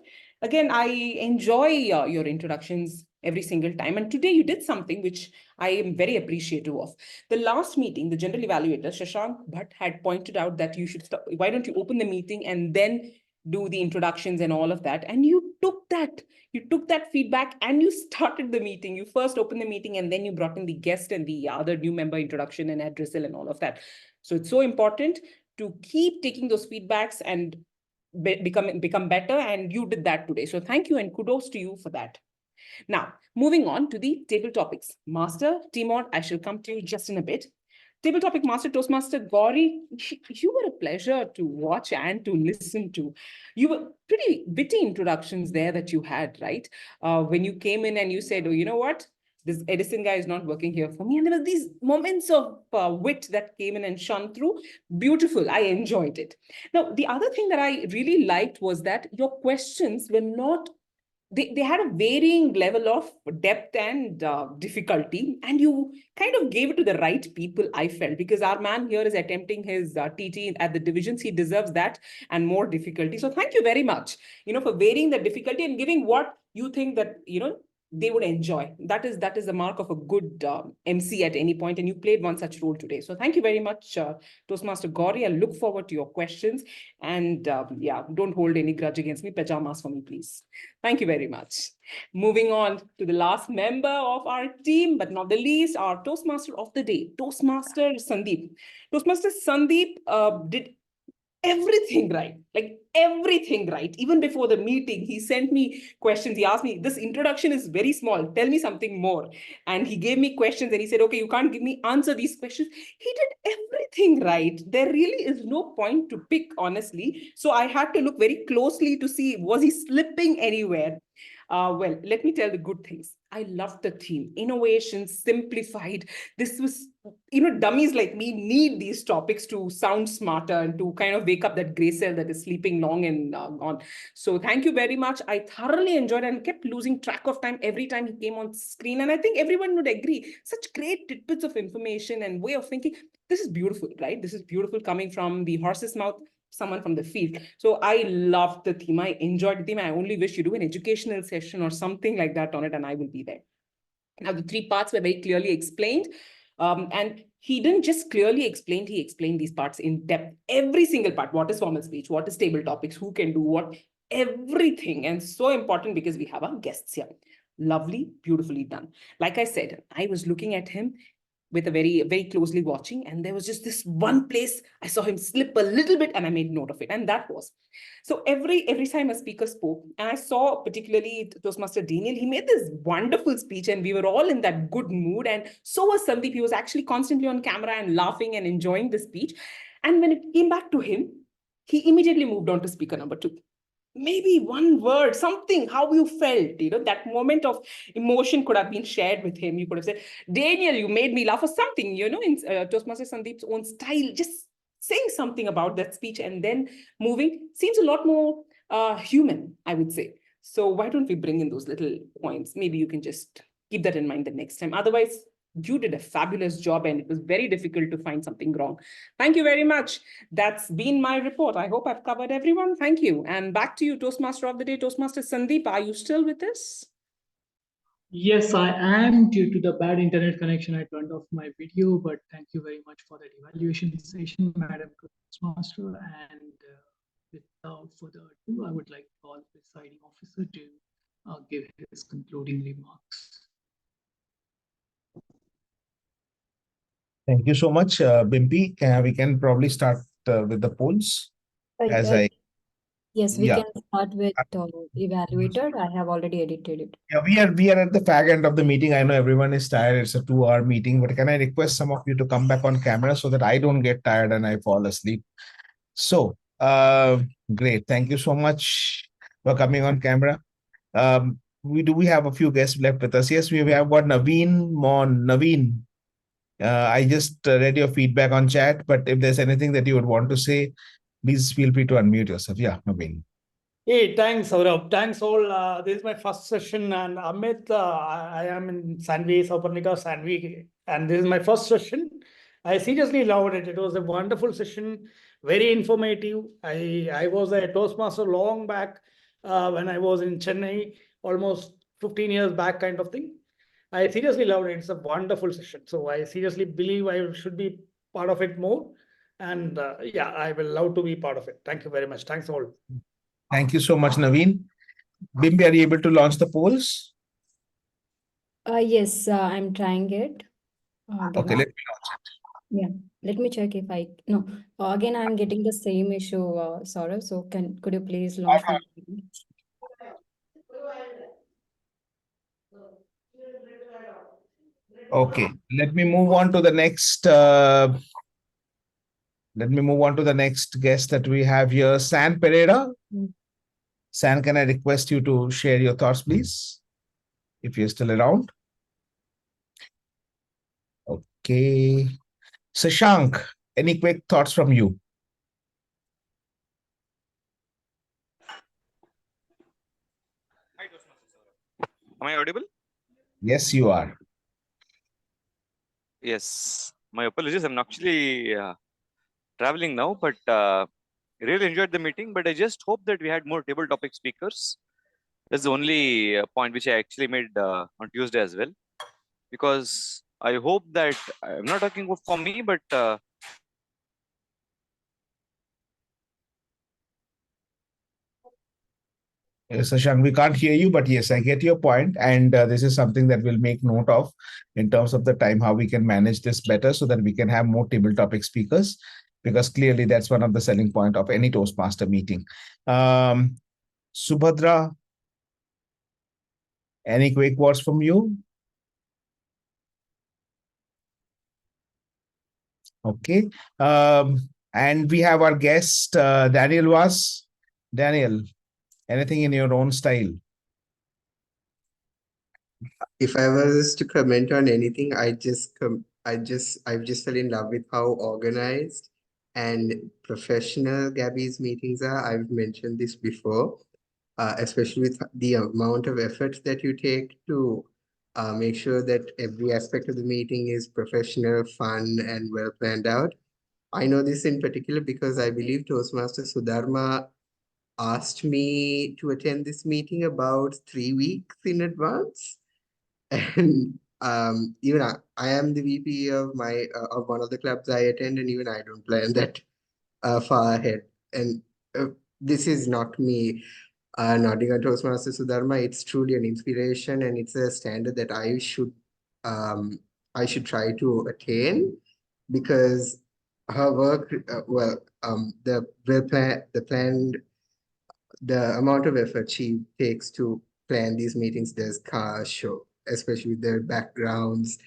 Again, I enjoy your introductions every single time. And today you did something which I am very appreciative of. The last meeting, the general evaluator, Shashank Bhatt, had pointed out that you should stop. Why don't you open the meeting and then do the introductions and all of that? And you took that. You took that feedback and you started the meeting. You first opened the meeting and then you brought in the guest and the other new member introduction and addressal and all of that. So it's so important to keep taking those feedbacks and become better. And you did that today. So thank you and kudos to you for that. Now, moving on to the table topics. Master, TMOD, I shall come to you just in a bit. Table topic master, Toastmaster Gauri, you were a pleasure to watch and to listen to. You were pretty witty introductions there that you had, right? When you came in and you said, oh, you know what? This Edison guy is not working here for me. And there were these moments of wit that came in and shone through. Beautiful. I enjoyed it. Now, the other thing that I really liked was that your questions were not, they had a varying level of depth and difficulty, and you kind of gave it to the right people, I felt, because our man here is attempting his TT at the divisions. He deserves that and more difficulty. So thank you very much, for varying the difficulty and giving what you think that, they would enjoy. That is the mark of a good MC at any point, and you played one such role today. So thank you very much, Toastmaster Gauri. I look forward to your questions, and yeah, don't hold any grudge against me. Pajamas for me, please. Thank you very much. Moving on to the last member of our team, but not the least, our Toastmaster of the day, Toastmaster Sandeep. Toastmaster Sandeep did everything right, like everything right. Even before the meeting, he sent me questions. He asked me, this introduction is very small, tell me something more. And he gave me questions and he said, okay, you can't answer these questions. He did everything right. There really is no point to pick, honestly. So I had to look very closely to see, was he slipping anywhere? Well, let me tell the good things. I loved the theme, innovation, simplified. This was, dummies like me need these topics to sound smarter and to kind of wake up that gray cell that is sleeping long and gone. So thank you very much. I thoroughly enjoyed and kept losing track of time every time he came on screen. And I think everyone would agree, such great tidbits of information and way of thinking. This is beautiful, right? This is beautiful coming from the horse's mouth, someone from the field. So I loved the theme. I enjoyed the theme. I only wish you do an educational session or something like that on it, and I will be there. Now, the three parts were very clearly explained. And he didn't just clearly explain, he explained these parts in depth. Every single part, what is formal speech, what is table topics, who can do what, everything. And so important because we have our guests here. Lovely, beautifully done. Like I said, I was looking at him with a very closely watching, and there was just this one place I saw him slip a little bit and I made note of it, and that was. So every time a speaker spoke, and I saw particularly Toastmaster Daniel, he made this wonderful speech and we were all in that good mood, and so was Sandeep. He was actually constantly on camera and laughing and enjoying the speech. And when it came back to him, he immediately moved on to speaker number 2. maybe one word, something, how you felt, that moment of emotion could have been shared with him. You could have said, Daniel, you made me laugh, or something, in Toastmaster Sandeep's own style, just saying something about that speech and then moving seems a lot more human, I would say. So why don't we bring in those little points? Maybe you can just keep that in mind the next time. Otherwise, you did a fabulous job and it was very difficult to find something wrong. Thank you very much. That's been my report. I hope I've covered everyone. Thank you. And back to you, Toastmaster of the day, Toastmaster Sandeep. Are you still with us? Yes, I am. Due to the bad internet connection, I turned off my video, but thank you very much for that evaluation session, Madam Toastmaster. And without further ado, I would like to call the presiding officer to give his concluding remarks. Thank you so much, Bimpy. We can probably start with the polls. Yes, we Yeah. can start with Evaluator. I have already edited it. Yeah, we are at the fag end of the meeting. I know everyone is tired. It's a 2-hour meeting, but can I request some of you to come back on camera so that I don't get tired and I fall asleep? So, great. Thank you so much for coming on camera. We have a few guests left with us. Yes, we have got Naveen Mon. Naveen, I just read your feedback on chat, but if there's anything that you would want to say, please feel free to unmute yourself. Yeah, Naveen. Hey, thanks, Sourav. Thanks all. This is my first session, and Amit, I am in Sanvi, Sauparnika, Sanvi, and this is my first session. I seriously loved it. It was a wonderful session, very informative. I was a Toastmaster long back when I was in Chennai, almost 15 years back, kind of thing. I seriously loved it. It's a wonderful session. So I seriously believe I should be part of it more. And yeah, I will love to be part of it. Thank you very much. Thanks all. Thank you so much, Naveen. Bimpy, are you able to launch the polls? Yes, I'm trying it. Okay, let me launch it. Yeah, let me check if no. Again, I'm getting the same issue, Sourav. So could you please launch from the beginning? Okay, let me move on to the next. Let me move on to the next guest that we have here, San Pereira. San, can I request you to share your thoughts, please, if you're still around? Okay. Sashank, any quick thoughts from you? Am I audible? Yes, you are. Yes. My apologies. I'm actually traveling now, but really enjoyed the meeting. But I just hope that we had more table topic speakers. That's the only point which I actually made on Tuesday as well. Because I hope that I'm not talking for me, but Sashank, we can't hear you, but yes, I get your point. And this is something that we'll make note of in terms of the time, how we can manage this better so that we can have more table topic speakers, because clearly that's one of the selling point of any Toastmaster meeting. Subhadra, any quick words from you? Okay. And we have our guest, Daniel Vaas. Daniel, anything in your own style? If I was to comment on anything, I just fell in love with how organized and professional Gabbys meetings are. I've mentioned this before, especially with the amount of effort that you take to make sure that every aspect of the meeting is professional, fun, and well planned out. I know this in particular because I believe Toastmaster Sudharma asked me to attend this meeting about 3 weeks in advance. And even I am the VP of my of one of the clubs I attend, and even I don't plan that far ahead. And this is not me nodding on Toastmaster Sudharma. It's truly an inspiration, and it's a standard that I should try to attain, because her work, the amount of effort she takes to plan these meetings does show, especially with their backgrounds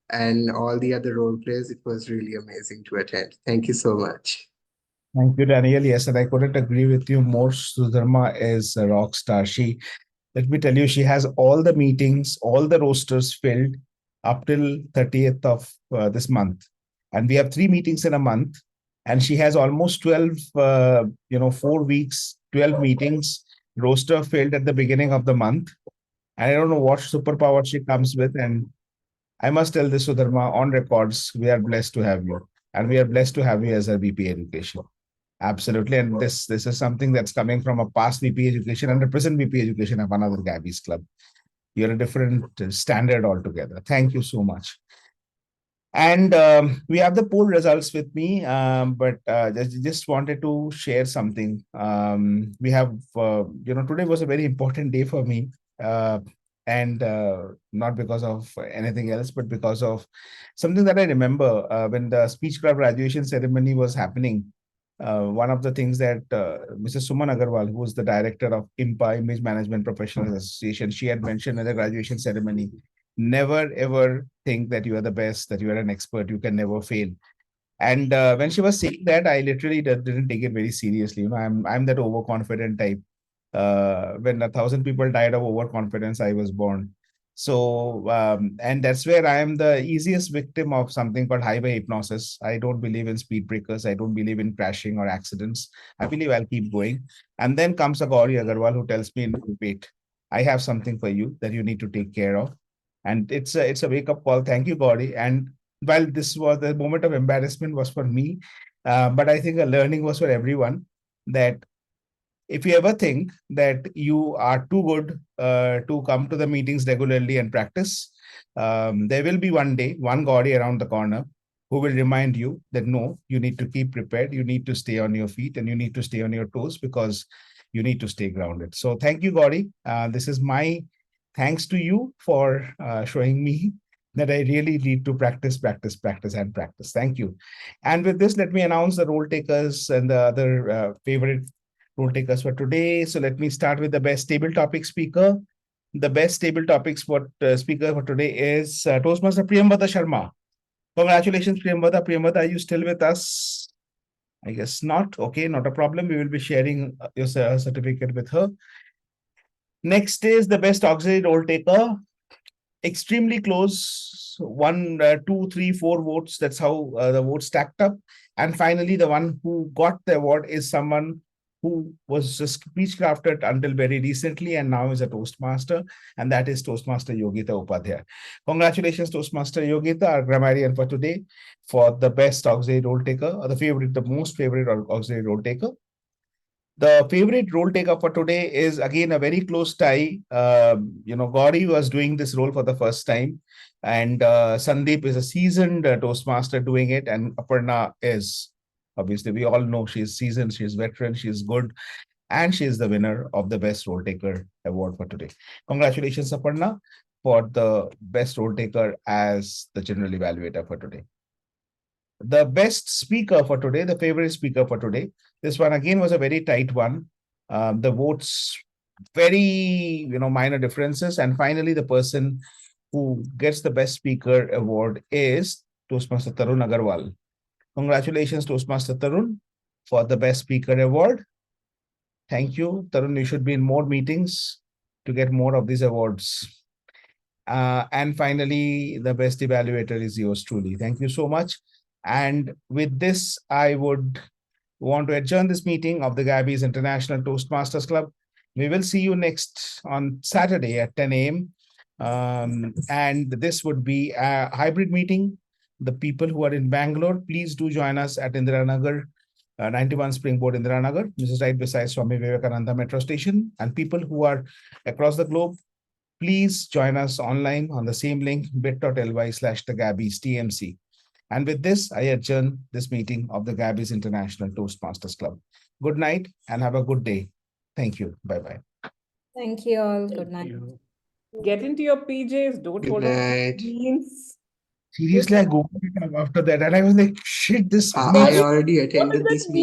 and all the other role plays. It was really amazing to attend. Thank you so much. Thank you, Daniel. Yes, and I couldn't agree with you more. Sudharma is a rock star. Let me tell you, she has all the meetings, all the rosters filled up till 30th of this month. And we have 3 meetings in a month. And she has almost 12, 4 weeks, 12 meetings, roster filled at the beginning of the month. And I don't know what superpower she comes with. And I must tell this, Sudharma, on records, we are blessed to have you. And we are blessed to have you as a VP education. Absolutely. And this is something that's coming from a past VP education and a present VP education of another Gabbys club. You're a different standard altogether. Thank you so much. And we have the poll results with me, but just wanted to share something. We have, today was a very important day for me. And not because of anything else, but because of something that I remember when the speech club graduation ceremony was happening. One of the things that Mrs. Suman Agarwal, who was the director of IMPA, Image Management Professionals Association, she had mentioned in the graduation ceremony, never ever think that you are the best, that you are an expert, you can never fail. And when she was saying that, I literally didn't take it very seriously. I'm that overconfident type. When 1,000 people died of overconfidence, I was born. So, and that's where I am the easiest victim of something called highway hypnosis. I don't believe in speed breakers. I don't believe in crashing or accidents. I believe I'll keep going. And then comes a Gauri Aggarwal who tells me, wait, I have something for you that you need to take care of. And it's a wake-up call. Thank you, Gauri. And while this was the moment of embarrassment was for me, but I think a learning was for everyone that if you ever think that you are too good to come to the meetings regularly and practice, there will be one day, one Gauri around the corner who will remind you that no, you need to keep prepared, you need to stay on your feet and you need to stay on your toes because you need to stay grounded. So thank you, Gauri. This is my thanks to you for showing me that I really need to practice, practice, practice, and practice. Thank you. And with this, let me announce the role takers and the other favorite role takers for today. So let me start with the best table topic speaker. The best table topics for speaker for today is Toastmaster Priyambada Sharma. Congratulations, Priyambada. Priyambada, are you still with us? I guess not. Okay, not a problem. We will be sharing your certificate with her. Next is the best auxiliary role taker. Extremely close. 1, 2, 3, 4 votes. That's how the votes stacked up. And finally, the one who got the award is someone who was a speech crafted until very recently and now is a Toastmaster, and that is Toastmaster Yogita Upadhyay. Congratulations, Toastmaster Yogita, our grammarian for today, for the best auxiliary role taker, or the most favorite auxiliary role taker. The favorite role taker for today is again a very close tie. Gauri was doing this role for the first time, and Sandeep is a seasoned Toastmaster doing it, and Aparna is, obviously, we all know she's seasoned, she's veteran, she's good, and she is the winner of the Best Role Taker award for today. Congratulations, Aparna, for the Best Role Taker as the General Evaluator for today. The best speaker for today, the favorite speaker for today, this one again was a very tight one. The votes, very minor differences. And finally, the person who gets the best speaker award is Toastmaster Tarun Agarwal. Congratulations, Toastmaster Tarun, for the best speaker award. Thank you, Tarun. You should be in more meetings to get more of these awards. And finally, the best evaluator is yours truly. Thank you so much. And with this, I would want to adjourn this meeting of the Gabbys International Toastmasters Club. We will see you next on Saturday at 10 a.m. And this would be a hybrid meeting. The people who are in Bangalore, please do join us at Indiranagar, 91 Springboard Indiranagar. This is right beside Swami Vivekananda Metro Station. And people who are across the globe, please join us online on the same link, bit.ly/thegabbys TMC. And with this, I adjourn this meeting of the Gabbys International Toastmasters Club. Good night and have a good day. Thank you. Bye-bye. Thank you all. Good night. Get into your PJs. Don't hold on to jeans. Seriously, I googled it after that and I was like, shit, this I already attended this meeting.